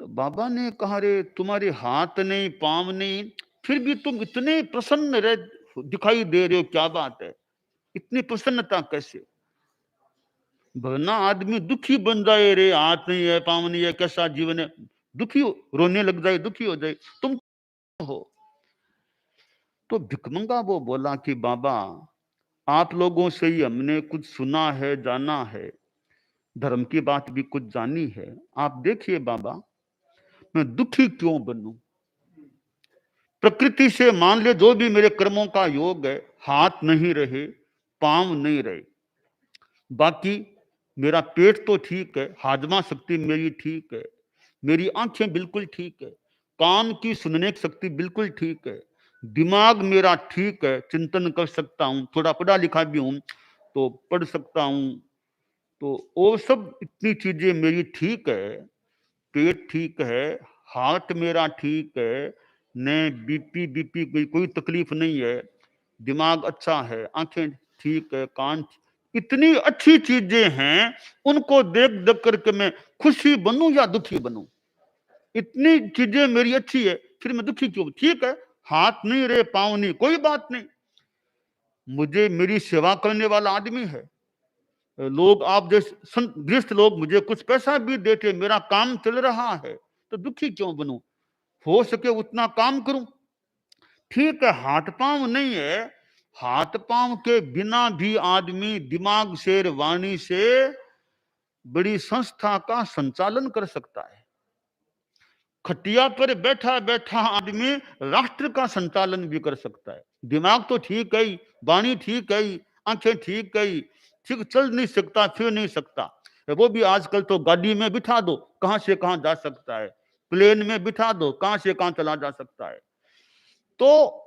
तो बाबा ने कहा, रे तुम्हारे हाथ नहीं पांव नहीं, फिर भी तुम इतने प्रसन्न रह दिखाई दे रहे हो, क्या बात है, इतनी प्रसन्नता कैसे? वरना आदमी दुखी बन जाए, रे हाथ नहीं है पांव नहीं है, कैसा जीवन है, दुखी रोने लग जाए, दुखी हो जाए। तुम हो। तो भिकमंगा वो बोला कि बाबा, आप लोगों से ही हमने कुछ सुना है, जाना है, धर्म की बात भी कुछ जानी है। आप देखिए बाबा, मैं दुखी क्यों बनूं? प्रकृति से मान ले जो भी मेरे कर्मों का योग है, हाथ नहीं रहे, पांव नहीं रहे, बाकी मेरा पेट तो ठीक है, हाजमा शक्ति मेरी ठीक है, मेरी आंखें बिल्कुल ठीक है, कान की सुनने की शक्ति बिल्कुल ठीक है, दिमाग मेरा ठीक है, चिंतन कर सकता हूं, थोड़ा पढ़ा लिखा भी हूं तो पढ़ सकता हूं, तो वो सब इतनी चीजें मेरी ठीक है, पेट ठीक है, हार्ट मेरा ठीक है, न बीपी बीपी कोई तकलीफ नहीं है, दिमाग अच्छा है, आंखें ठीक है, कान, इतनी अच्छी चीजें हैं, उनको देख देख करके मैं खुशी बनूं या दुखी बनूं? इतनी चीजें मेरी अच्छी है, फिर मैं दुखी क्यों? ठीक है, हाथ नहीं रहे, पांव नहीं, कोई बात नहीं, मुझे मेरी सेवा करने वाला आदमी है, लोग आप जैसे गृहस्थ लोग मुझे कुछ पैसा भी देते, मेरा काम चल रहा है, तो दुखी क्यों बनूं? हो सके उतना काम करूं। ठीक है, हाथ पांव नहीं है, हाथ पांव के बिना भी आदमी दिमाग से, वाणी से बड़ी संस्था का संचालन कर सकता है। खटिया पर बैठा बैठा आदमी राष्ट्र का संचालन भी कर सकता है। दिमाग तो ठीक है ही, वाणी ठीक है ही, आंखें ठीक है ही, ठीक चल नहीं सकता, फिर नहीं सकता, वो भी आजकल तो गाड़ी में बिठा दो कहां से कहां जा सकता है, प्लेन में बिठा दो कहां से कहां चला जा सकता है। तो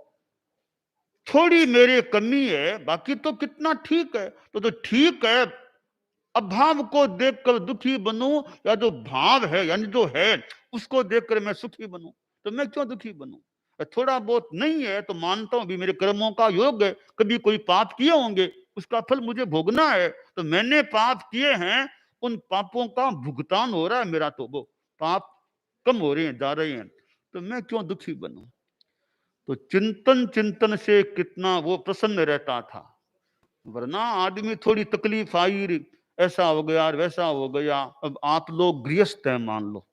थोड़ी मेरी कमी है, बाकी तो कितना ठीक है। तो ठीक है, अभाव को देखकर दुखी बनूं या जो भाव है यानी जो है उसको देखकर मैं सुखी बनूं? तो मैं क्यों दुखी बनूं? थोड़ा बहुत नहीं है तो मानता हूं भी मेरे कर्मों का योग है, कभी कोई पाप किए होंगे, उसका फल मुझे भोगना है, तो मैंने पाप किए हैं, उन पापों का भुगतान हो रहा है मेरा, तो वो पाप कम हो रहे हैं, जा रहे हैं, तो मैं क्यों दुखी बनूं? तो चिंतन चिंतन से कितना वो प्रसन्न रहता था। वरना आदमी थोड़ी तकलीफ आई, ऐसा हो गया वैसा हो गया। अब आप लोग गृहस्थ हैं मान लो,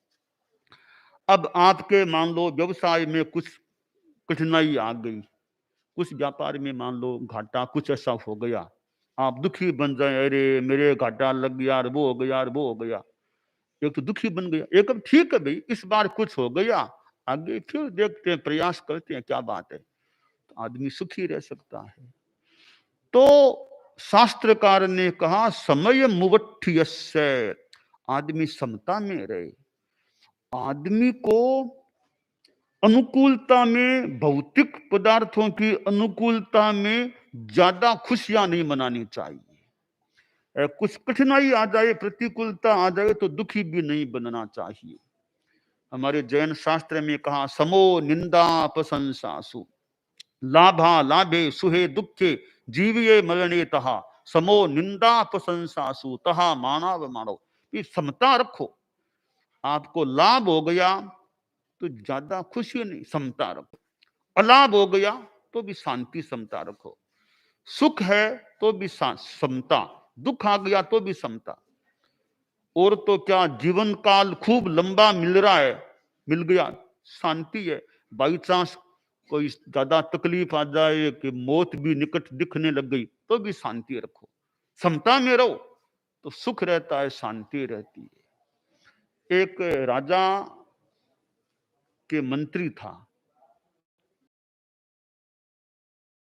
अब आपके मान लो व्यवसाय में कुछ कठिनाई आ गई, कुछ व्यापार में मान लो घाटा, कुछ ऐसा हो गया, आप दुखी बन जाए, अरे मेरे घाटा लग गया, वो हो गया, वो हो गया, एक तो दुखी बन गया। एक अब ठीक है भाई, इस बार कुछ हो गया, आगे फिर देखते हैं, प्रयास करते हैं, क्या बात है, तो आदमी सुखी रह सकता है। तो शास्त्रकार ने कहा, समय मुवट्ठियस्य, आदमी समता में रहे। आदमी को अनुकूलता में, भौतिक पदार्थों की अनुकूलता में ज्यादा खुशियां नहीं मनानी चाहिए। कुछ कठिनाई आ जाए, प्रतिकूलता आ जाए तो दुखी भी नहीं बनना चाहिए। हमारे जैन शास्त्र में कहा, समो निंदा प्रशंसासु लाभा लाभे सुहे दुखे जीविये मरणे तहा, समो निंदा प्रशंसासु तहा मानव मानो। ये समता रखो, आपको लाभ हो गया तो ज्यादा खुशी नहीं, समता रखो, अलाभ हो गया तो भी शांति समता रखो, सुख है तो भी समता, दुख आ गया तो भी समता। और तो क्या, जीवन काल खूब लंबा मिल रहा है, मिल गया, शांति है। बाई चांस कोई ज्यादा तकलीफ आ जाए कि मौत भी निकट दिखने लग गई तो भी शांति रखो, समता में रहो तो सुख रहता है, शांति रहती है। एक राजा के मंत्री था।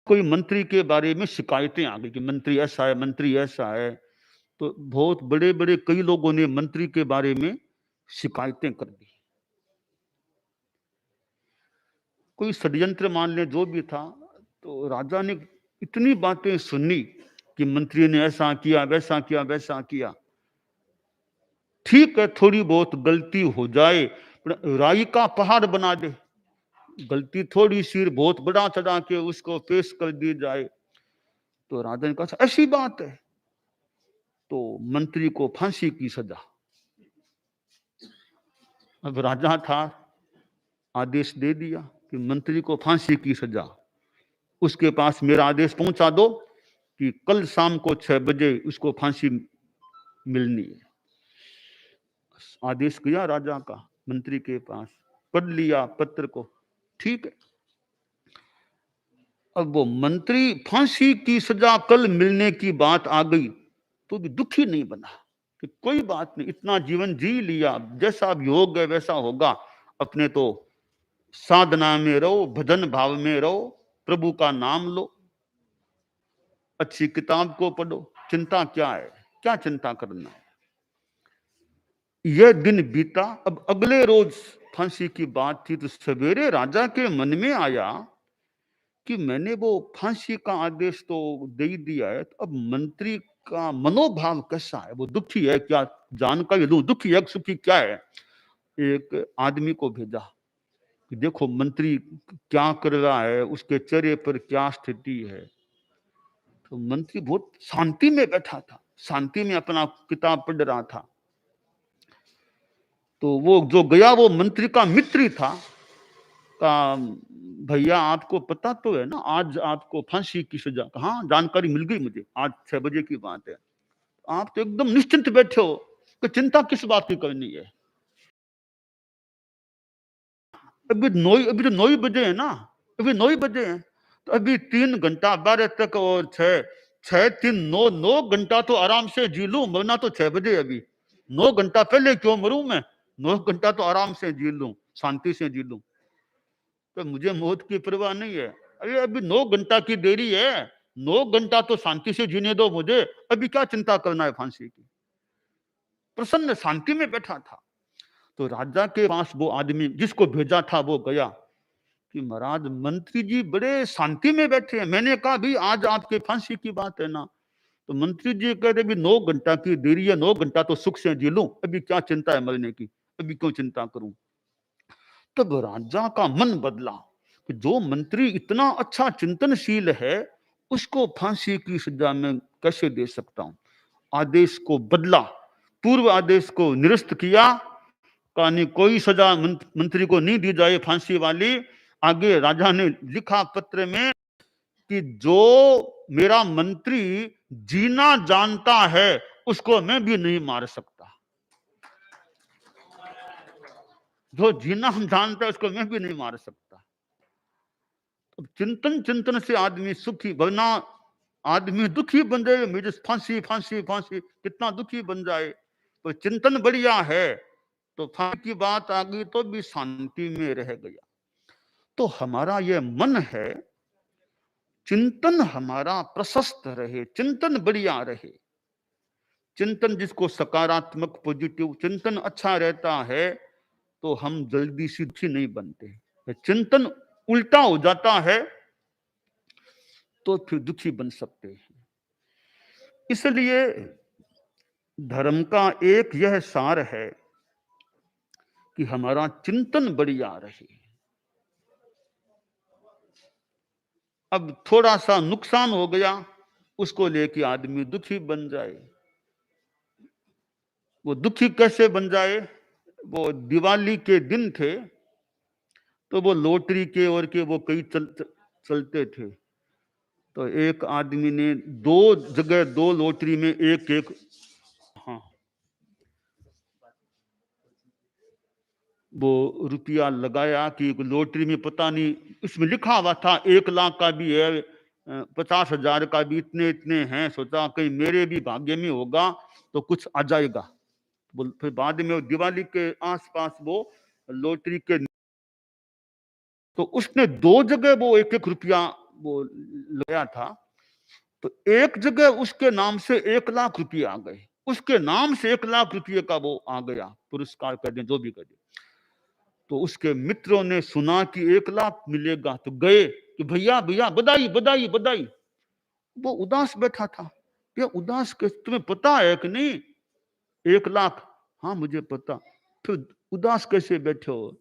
कोई मंत्री के बारे में शिकायतें आ गई कि मंत्री ऐसा है, मंत्री ऐसा है। तो बहुत बड़े-बड़े कई लोगों ने मंत्री के बारे में शिकायतें कर दी। कोई षड्यंत्र मान लें जो भी था, तो राजा ने इतनी बातें सुनी कि मंत्री ने ऐसा किया, वैसा किया, वैसा किया। ठीक है, थोड़ी बहुत गलती हो जाए, पर राई का पहाड़ बना दे। गलती थोड़ी सी बहुत बड़ा चढ़ा के उसको पेश कर दी जाए। तो राजा ने कहा ऐसी बात है, तो मंत्री को फांसी की सजा। अब राजा था, आदेश दे दिया कि मंत्री को फांसी की सजा। उसके पास मेरा आदेश पहुंचा दो कि कल शाम को 6 बजे उसको फांसी मिलनी है। आदेश किया राजा का मंत्री के पास, पढ़ लिया पत्र को, ठीक है। अब वो मंत्री फांसी की सजा कल मिलने की बात आ गई तो भी दुखी नहीं बना कि कोई बात नहीं, इतना जीवन जी लिया, जैसा भी हो गया वैसा होगा, अपने तो साधना में रहो, भजन भाव में रहो, प्रभु का नाम लो, अच्छी किताब को पढ़ो, चिंता क्या है, क्या चिंता करना है। यह दिन बीता। अब अगले रोज फांसी की बात थी, तो सवेरे राजा के मन में आया कि मैंने वो फांसी का आदेश तो दे ही दिया है, तो अब मंत्री का मनोभाव कैसा है, वो दुखी है क्या, जानकारी लूं, दुखी है सुखी क्या है। एक आदमी को भेजा कि देखो मंत्री क्या कर रहा है, उसके चेहरे पर क्या स्थिति है। तो मंत्री बहुत शांति में बैठा था, शांति में अपना किताब पढ़ रहा था। तो वो जो गया वो मंत्री का मित्र ही था, का भैया आपको पता तो है ना आज आपको फांसी की सजा। हाँ जानकारी मिल गई मुझे, आज 6 बजे की बात है। आप तो एकदम निश्चिंत बैठे हो कि चिंता किस बात की करनी है। अभी तो 9 बजे है ना, अभी 9 बजे है, तो अभी 3 घंटा 12 तक और 6 6 3 9 9 घंटा तो आराम से जी लूं, मरना तो 6 बजे। अभी 9 घंटा पहले क्यों मरूं मैं, 9 घंटा तो आराम से जी लूं, शांति से जी लूं, तो मुझे मौत की परवाह नहीं है। अरे अभी 9 घंटा की देरी है, 9 घंटा तो शांति से जीने दो मुझे, अभी क्या चिंता करना है फांसी की। प्रसन्न शांति में बैठा था। तो राजा के पास वो आदमी जिसको भेजा था वो गया कि महाराज मंत्री जी बड़े शांति में बैठे हैं। मैंने कहा भी आज आपके फांसी की बात है ना, तो मंत्री जी कह रहे भी 9 घंटा की देरी है, 9 घंटा तो सुख से जी लूं, अभी क्या चिंता है मरने की, अभी क्यों चिंता करूं। तब राजा का मन बदला कि जो मंत्री इतना अच्छा चिंतनशील है उसको फांसी की सजा में कैसे दे सकता हूं। आदेश को बदला, पूर्व आदेश को निरस्त किया, कहा कोई सजा मंत्री को नहीं दी जाए फांसी वाली। आगे राजा ने लिखा पत्र में कि जो मेरा मंत्री जीना जानता है उसको मैं भी नहीं मार सकता, जो जीना जानता है उसको मैं भी नहीं मार सकता। चिंतन चिंतन से आदमी सुखी, वरना आदमी दुखी बन जाए, मुझे फांसी फांसी फांसी, कितना दुखी बन जाए। तो चिंतन बढ़िया है, तो फांसी की बात आ गई तो भी शांति में रह गया। तो हमारा ये मन है, चिंतन हमारा प्रशस्त रहे, चिंतन बढ़िया रहे, चिंतन जिसको सकारात्मक पॉजिटिव चिंतन अच्छा रहता है तो हम जल्दी से दुखी नहीं बनते। चिंतन उल्टा हो जाता है तो फिर दुखी बन सकते हैं। इसलिए धर्म का एक यह सार है कि हमारा चिंतन बढ़िया रहे। अब थोड़ा सा नुकसान हो गया उसको लेके आदमी दुखी बन जाए। वो दुखी कैसे बन जाए, वो दिवाली के दिन थे तो वो लॉटरी के और के वो कई चलते थे। तो एक आदमी ने 2 जगह 2 लॉटरी में एक एक, हाँ वो रुपया लगाया कि लॉटरी में पता नहीं, इसमें लिखा हुआ था 1 लाख का भी है, 50,000 का भी, इतने इतने हैं। सोचा कहीं मेरे भी भाग्य में होगा तो कुछ आ जाएगा। फिर बाद में दिवाली के आसपास वो लॉटरी के तो उसने 2 जगह वो 1-1 रुपया वो लगाया था, तो एक जगह उसके नाम से 1 लाख रुपये आ गए, उसके नाम से 1 लाख रुपये का वो आ गया, पुरस्कार कर दें जो भी कर दें। तो उसके मित्रों ने सुना कि 1 लाख मिलेगा, तो गए कि भैया भैया बधाई बधाई बधाई। वो उदास बैठा था, ये उदास के तुम्हें पता है कि नहीं 1 लाख? हाँ मुझे पता। फिर उदास कैसे बैठे हो?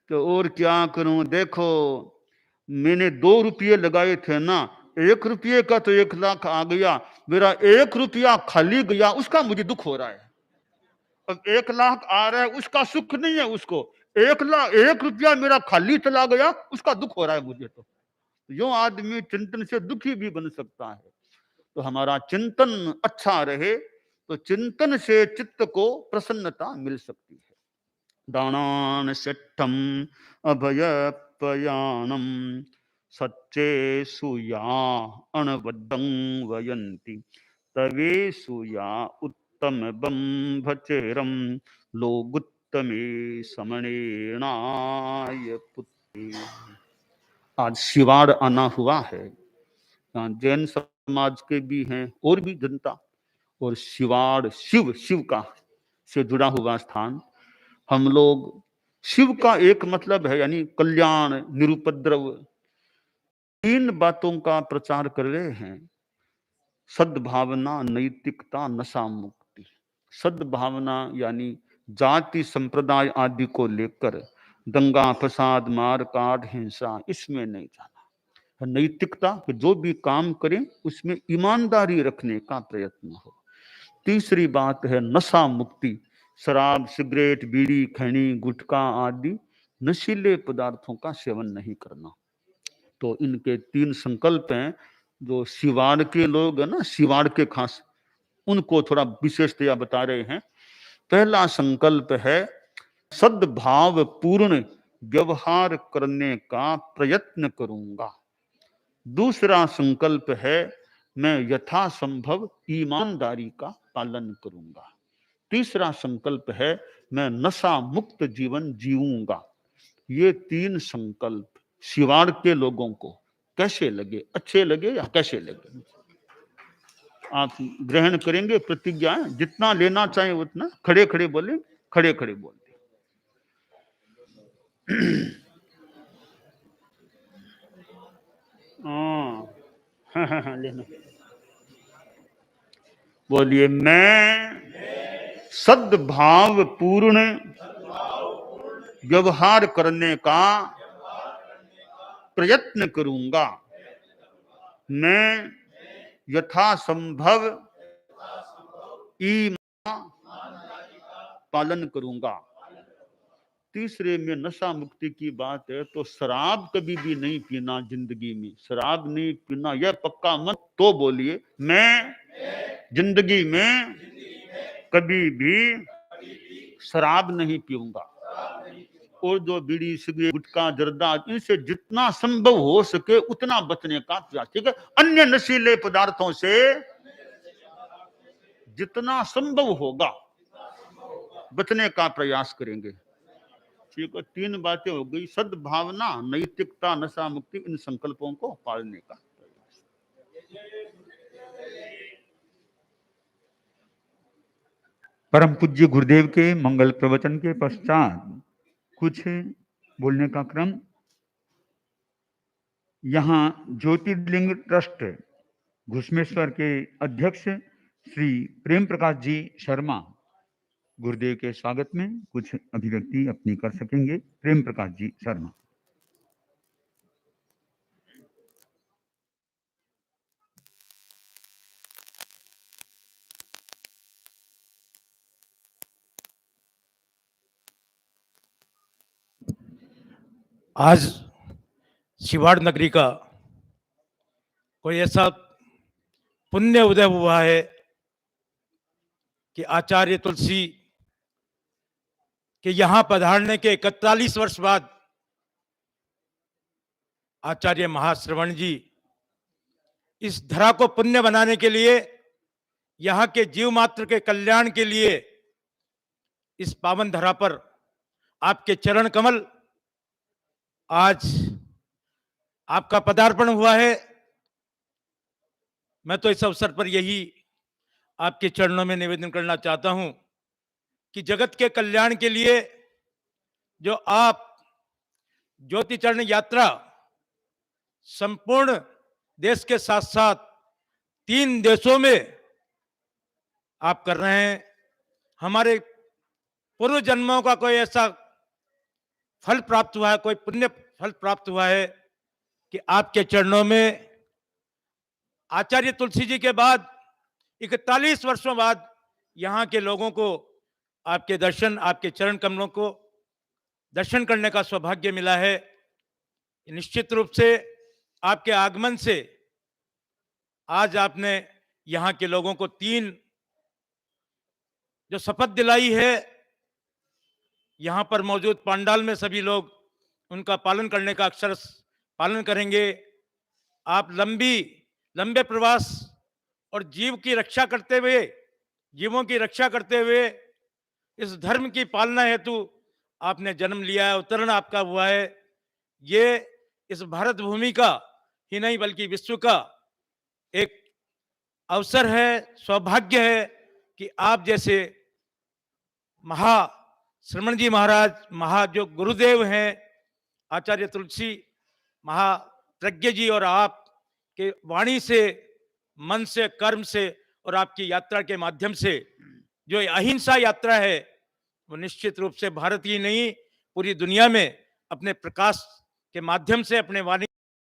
तो और क्या करूं, देखो मैंने 2 रुपये लगाए थे ना, 1 रुपये का तो 1 लाख आ गया, मेरा 1 रुपया खाली गया, उसका मुझे दुख हो रहा है। अब 1 लाख आ रहा है उसका सुख नहीं है उसको, 1 रुपया मेरा खाली चला गया उसका दुख हो रहा है मुझे। तो यो आदमी चिंतन से दुखी भी बन सकता है। तो हमारा चिंतन अच्छा रहे तो चिंतन से चित्त को प्रसन्नता मिल सकती है। दानान सेट्ठम अभयपयानम सच्चे सुया अणबद्धं वयंती तवे सुया उत्तम बंभचेरम लोगुत्तमे समणेनाय पुत्रे। आज शिवाड़ आना हुआ है, जैन समाज के भी हैं और भी जनता, और शिवाड़ शिव शिव का से जुड़ा हुआ स्थान। हम लोग शिव का एक मतलब है यानी कल्याण निरुपद्रव, 3 बातों का प्रचार कर रहे हैं, सद्भावना नैतिकता नशा मुक्ति। सद्भावना यानी जाति संप्रदाय आदि को लेकर दंगा फसाद मार काट हिंसा इसमें नहीं जाना। नैतिकता कि जो भी काम करें उसमें ईमानदारी रखने का प्रयत्न हो। तीसरी बात है नशा मुक्ति, शराब सिगरेट बीड़ी खैनी गुटखा आदि नशीले पदार्थों का सेवन नहीं करना। तो इनके 3 संकल्प हैं जो शिवाड़ के लोग है ना, शिवाड़ के खास उनको थोड़ा विशेषतया बता रहे हैं। पहला संकल्प है सद्भाव पूर्ण व्यवहार करने का प्रयत्न करूंगा। दूसरा संकल्प है मैं यथासंभव ईमानदारी का पालन करूंगा। तीसरा संकल्प है मैं नशा मुक्त जीवन जीऊंगा। ये 3 संकल्प शिवाड़ के लोगों को कैसे लगे, अच्छे लगे या कैसे लगे? आप ग्रहण करेंगे प्रतिज्ञा, जितना लेना चाहे उतना। खड़े खड़े बोले, खड़े खड़े बोलते। हाँ लेना। बोलिए मैं सद्भाव पूर्ण व्यवहार करने का प्रयत्न करूंगा। मैं यथासंभव ईमान पालन करूंगा। तीसरे में नशा मुक्ति की बात है तो शराब कभी भी नहीं पीना, जिंदगी में शराब नहीं पीना यह पक्का मत। तो बोलिए मैं जिंदगी में कभी भी शराब नहीं पीऊंगा। और जो बीड़ी सिगरेट गुटखा जर्दा इनसे जितना संभव हो सके उतना बचने का प्रयास। ठीक है, अन्य नशीले पदार्थों से जितना संभव होगा बचने का प्रयास करेंगे। ठीक है, 3 बातें हो गई, सद्भावना नैतिकता नशा मुक्ति, इन संकल्पों को पालने का प्रयास। परम पूज्य गुरुदेव के मंगल प्रवचन के पश्चात कुछ बोलने का क्रम। यहाँ ज्योतिर्लिंग ट्रस्ट घुसमेश्वर के अध्यक्ष श्री प्रेम प्रकाश जी शर्मा गुरुदेव के स्वागत में कुछ अभिव्यक्ति अपनी कर सकेंगे। प्रेम प्रकाश जी शर्मा। आज शिवाड़ नगरी का कोई ऐसा पुण्य उदय हुआ है कि आचार्य तुलसी के यहां पधारने के 41 वर्ष बाद आचार्य महाश्रवण जी इस धरा को पुण्य बनाने के लिए, यहां के जीव मात्र के कल्याण के लिए इस पावन धरा पर आपके चरण कमल आज आपका पदार्पण हुआ है। मैं तो इस अवसर पर यही आपके चरणों में निवेदन करना चाहता हूं कि जगत के कल्याण के लिए जो आप ज्योति चरण यात्रा संपूर्ण देश के साथ साथ 3 देशों में आप कर रहे हैं, हमारे पूर्व जन्मों का कोई ऐसा फल प्राप्त हुआ है, कोई पुण्य फल प्राप्त हुआ है कि आपके चरणों में आचार्य तुलसी जी के बाद 41 वर्षों बाद यहाँ के लोगों को आपके दर्शन, आपके चरण कमलों को दर्शन करने का सौभाग्य मिला है। निश्चित रूप से आपके आगमन से आज आपने यहाँ के लोगों को 3 जो शपथ दिलाई है, यहाँ पर मौजूद पंडाल में सभी लोग उनका पालन करने का अक्षर पालन करेंगे। आप लंबे प्रवास और जीवों की रक्षा करते हुए इस धर्म की पालना हेतु आपने जन्म लिया है, अवतरण आपका हुआ है। ये इस भारत भूमि का ही नहीं बल्कि विश्व का एक अवसर है, सौभाग्य है कि आप जैसे श्रवण जी महाराज जो गुरुदेव हैं, आचार्य तुलसी महाप्रज्ञ जी, और आप के वाणी से, मन से, कर्म से और आपकी यात्रा के माध्यम से जो अहिंसा यात्रा है वो निश्चित रूप से भारत ही नहीं पूरी दुनिया में अपने प्रकाश के माध्यम से, अपने वाणी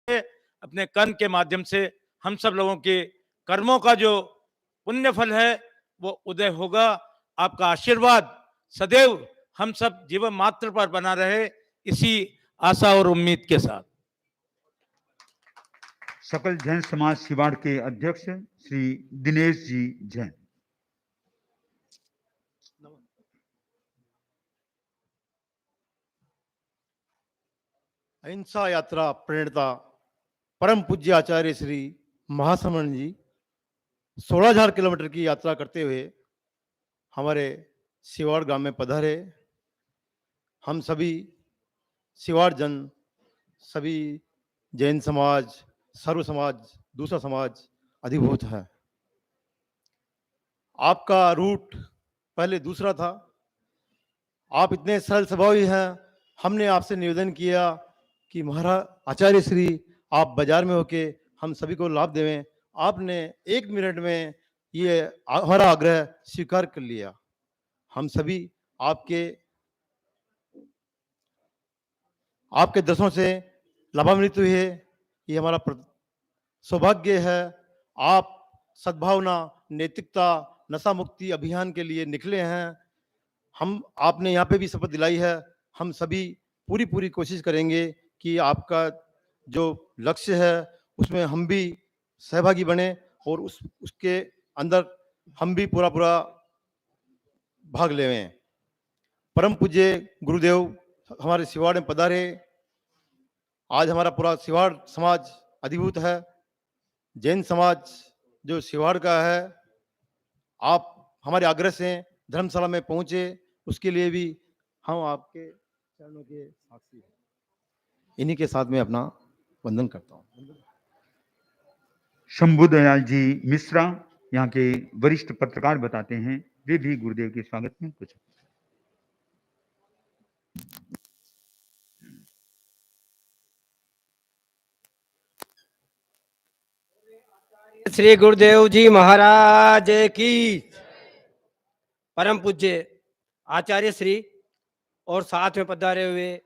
से, अपने कर्म के माध्यम से हम सब लोगों के कर्मों का जो पुण्य फल है वो उदय होगा। आपका आशीर्वाद सदैव हम सब जीवन मात्र पर बना रहे, इसी आशा और उम्मीद के साथ। सकल जैन समाज सिवाड़ के अध्यक्ष श्री दिनेश जी जैन। अहिंसा यात्रा प्रणेता परम पूज्य आचार्य श्री महाश्रवण जी 16,000 किलोमीटर की यात्रा करते हुए हमारे सिवाड़ गांव में पधारे। हम सभी सिवाड़ जन, सभी जैन समाज, सर्व समाज, दूसरा समाज अधिभूत है। आपका रूट पहले दूसरा था, आप इतने सरल स्वभावी हैं। हमने आपसे निवेदन किया कि महाराज आचार्य श्री आप बाजार में होके हम सभी को लाभ देवें। आपने 1 मिनट में ये हमारा आग्रह स्वीकार कर लिया। हम सभी आपके दर्शनों से लाभान्वित हुए। ये हमारा सौभाग्य है। आप सद्भावना, नैतिकता, नशा मुक्ति अभियान के लिए निकले हैं। आपने यहाँ पे भी शपथ दिलाई है। हम सभी पूरी कोशिश करेंगे कि आपका जो लक्ष्य है उसमें हम भी सहभागी बने और उसके अंदर हम भी पूरा भाग लेवें। परम पूज्य गुरुदेव हमारे सिवाड़ में पधारे। आज हमारा पूरा सिवाड़ समाज अधिभूत है। जैन समाज जो सिवाड़ का है, आप हमारे आग्रह से धर्मशाला में पहुंचे, उसके लिए भी हम आपके चरणों के साक्षी हैं। इन्हीं के साथ में अपना वंदन करता हूं। शंभू दयाल जी मिश्रा यहाँ के वरिष्ठ पत्रकार बताते हैं, वे भी गुरुदेव के स्वागत में कुछ। श्री गुरुदेव जी महाराज की, परम पूज्य आचार्य श्री और साथ में पधारे हुए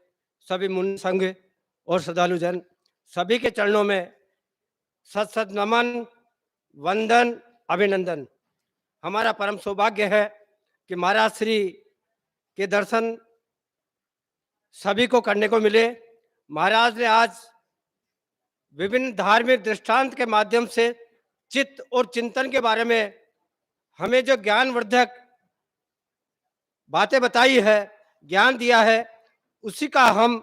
सभी मुनि संघ और श्रद्धालु जन, सभी के चरणों में सत नमन, वंदन, अभिनंदन। हमारा परम सौभाग्य है कि महाराज श्री के दर्शन सभी को करने को मिले। महाराज ने आज विभिन्न धार्मिक दृष्टांत के माध्यम से चित्त और चिंतन के बारे में हमें जो ज्ञानवर्धक बातें बताई है, ज्ञान दिया है, उसी का हम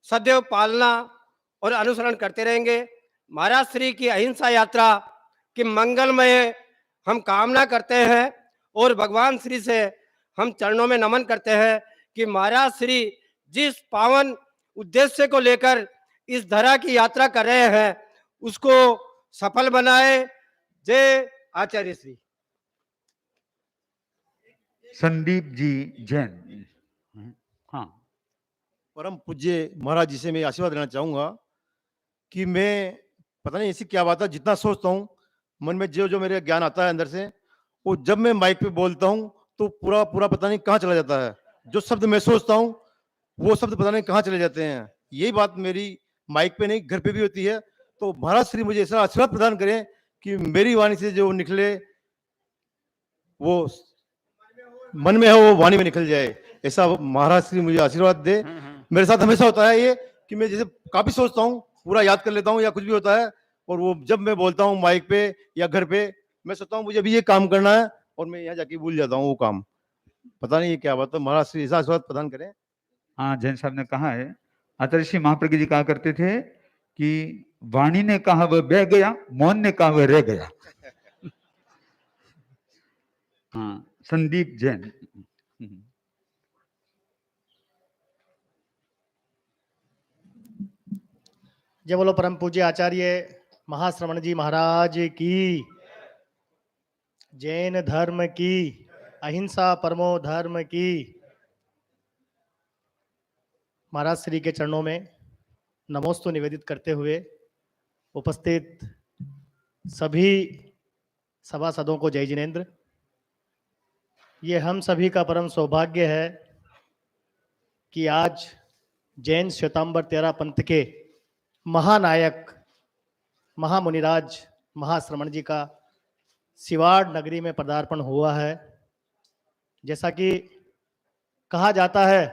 सदैव पालना और अनुसरण करते रहेंगे। महाराज श्री की अहिंसा यात्रा की मंगलमय हम कामना करते हैं और भगवान श्री से हम चरणों में नमन करते हैं कि महाराज श्री जिस पावन उद्देश्य को लेकर इस धरा की यात्रा कर रहे हैं उसको सफल बनाए। जय आचार्य श्री। संदीप जी जैन। हाँ, परम पूज्य महाराज जी से मैं आशीर्वाद लेना चाहूंगा कि मैं पता नहीं ऐसी क्या बात है, जितना सोचता हूँ मन में जो जो मेरे ज्ञान आता है अंदर से, वो जब मैं माइक पे बोलता हूँ तो पूरा पूरा पता नहीं कहाँ चला जाता है। जो शब्द मैं सोचता हूँ वो शब्द पता नहीं कहाँ चले जाते हैं। यही बात मेरी माइक पे नहीं घर पे भी होती है। तो महाराज श्री मुझे ऐसा आशीर्वाद प्रदान करें कि मेरी वाणी से जो निकले वो मन में है वो वाणी में निकल जाए, ऐसा महाराज श्री मुझे आशीर्वाद दे। मेरे साथ हमेशा होता है ये कि मैं जैसे काफी सोचता हूँ, पूरा याद कर लेता हूँ या कुछ भी होता है, और वो जब मैं बोलता हूँ माइक पे या घर पे मैं सोचता हूँ मुझे अभी ये काम करना है और मैं यहाँ जाके भूल जाता हूँ वो काम। पता नहीं ये क्या बात है, महाराज श्री ऐसा आशीर्वाद प्रदान करें। हाँ, जैन साहब ने कहा है, आचार्य श्री महाप्रज्ञ जी कहा करते थे कि वाणी ने कहा वह बह गया, मौन ने कहा वह रह गया। हाँ, संदीप जैन। जय बोलो परम पूज्य आचार्य महाश्रवण जी महाराज की। जैन धर्म की, अहिंसा परमो धर्म की। महाराज श्री के चरणों में नमोस्तु निवेदित करते हुए उपस्थित सभी सभासदों को जय जिनेन्द्र। ये हम सभी का परम सौभाग्य है कि आज जैन श्वेतांबर तेरह पंथ के महानायक महामुनिराज महाश्रवण जी का सिवाड़ नगरी में पदार्पण हुआ है। जैसा कि कहा जाता है,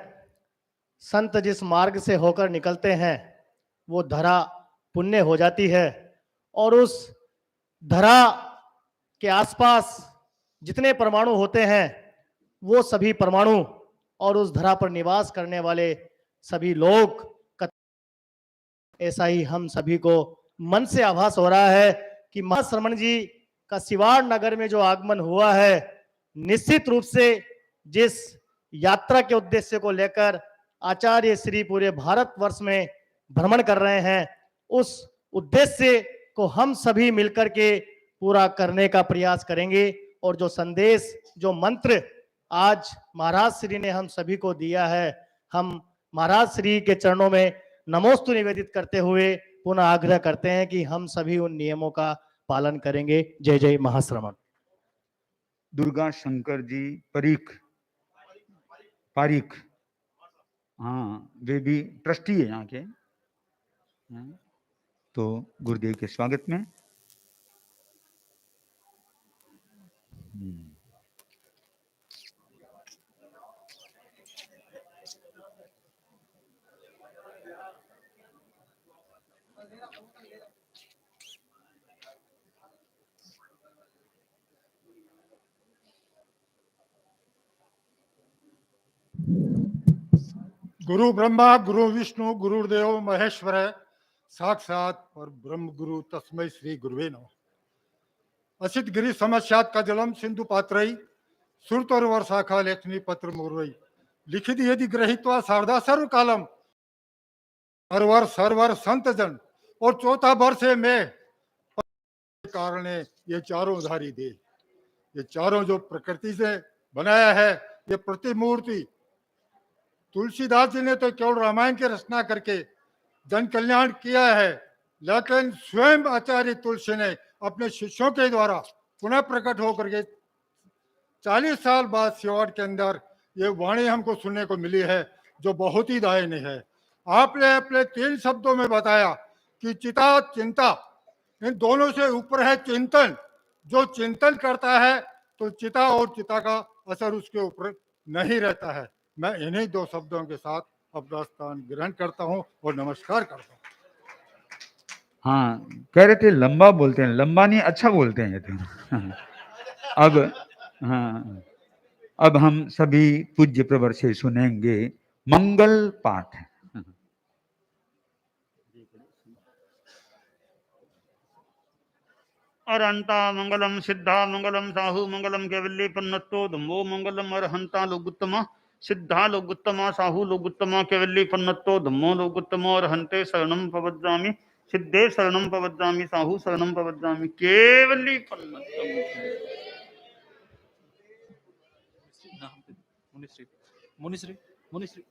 संत जिस मार्ग से होकर निकलते हैं वो धरा पुण्य हो जाती है, और उस धरा के आसपास जितने परमाणु होते हैं वो सभी परमाणु और उस धरा पर निवास करने वाले सभी लोग, ऐसा ही हम सभी को मन से आभास हो रहा है कि महाश्रवण जी का सिवाड़ नगर में जो आगमन हुआ है, निश्चित रूप से जिस यात्रा के उद्देश्य को लेकर आचार्य श्री पूरे भारतवर्ष में भ्रमण कर रहे हैं, उस उद्देश्य को हम सभी मिलकर के पूरा करने का प्रयास करेंगे। और जो संदेश, जो मंत्र आज महाराज श्री ने हम सभी को दिया है, हम महाराज श्री के चरणों में नमोस्तु निवेदित करते हुए पुनः आग्रह करते हैं कि हम सभी उन नियमों का पालन करेंगे। जय जय महाश्रवण। दुर्गा शंकर जी पारीख, हाँ, वे भी ट्रस्टी है यहाँ के। तो गुरुदेव के स्वागत में। गुरु ब्रह्मा गुरु विष्णु गुरुदेव महेश्वर साक्षात और ब्रह्म गुरु तस्मै श्री गुरुवे नमः। असित गिरि समस्यात का जलम सिंधु पात्रई सुरतर वर्षाखा लेखनी पत्र मुरई लिखित यदि ग्रहित्वा शारदा सर्व कालम सरवर संत जन। और चौथा वर्ष है मैं कारण ये चारों धारी दे, ये चारों जो प्रकृति से बनाया है, ये प्रतिमूर्ति तुलसीदास जी ने तो केवल रामायण की रचना करके जन कल्याण किया है, लेकिन स्वयं आचार्य तुलसी ने अपने शिष्यों के द्वारा पुनः प्रकट होकर के 40 साल बाद सिवाड़ के अंदर ये वाणी हमको सुनने को मिली है, जो बहुत ही दायनीय है। आपने अपने 3 शब्दों में बताया कि चिता चिंता, इन दोनों से ऊपर है चिंतन। जो चिंतन करता है तो चिता और चिता का असर उसके ऊपर नहीं रहता है। मैं इन्हीं 2 शब्दों के साथ अपना स्थान ग्रहण करता हूं और नमस्कार करता हूं। हाँ, कह रहे थे लंबा बोलते हैं, लंबा नहीं अच्छा बोलते हैं ये तो। अब हाँ, अब हम सभी पूज्य प्रवर से सुनेंगे मंगल पाठ। अरहंता मंगलम सिद्धा मंगलम साहु मंगलम कैवल्य पन्नतो धम्मो मंगलम अरहंता लोगुत्तम सिद्धा लोगुत्तमा साहू लोगुत्तमा केवल्ली पन्नतो धम्मो लोगुत्तमो और हंते शरणम पवज्जामि सिद्धे शरणम पवज्जामि साहू शरणम पवज्जामि केवल्ली पन्नतम। मुनिश्री मुनिश्री मुनिश्री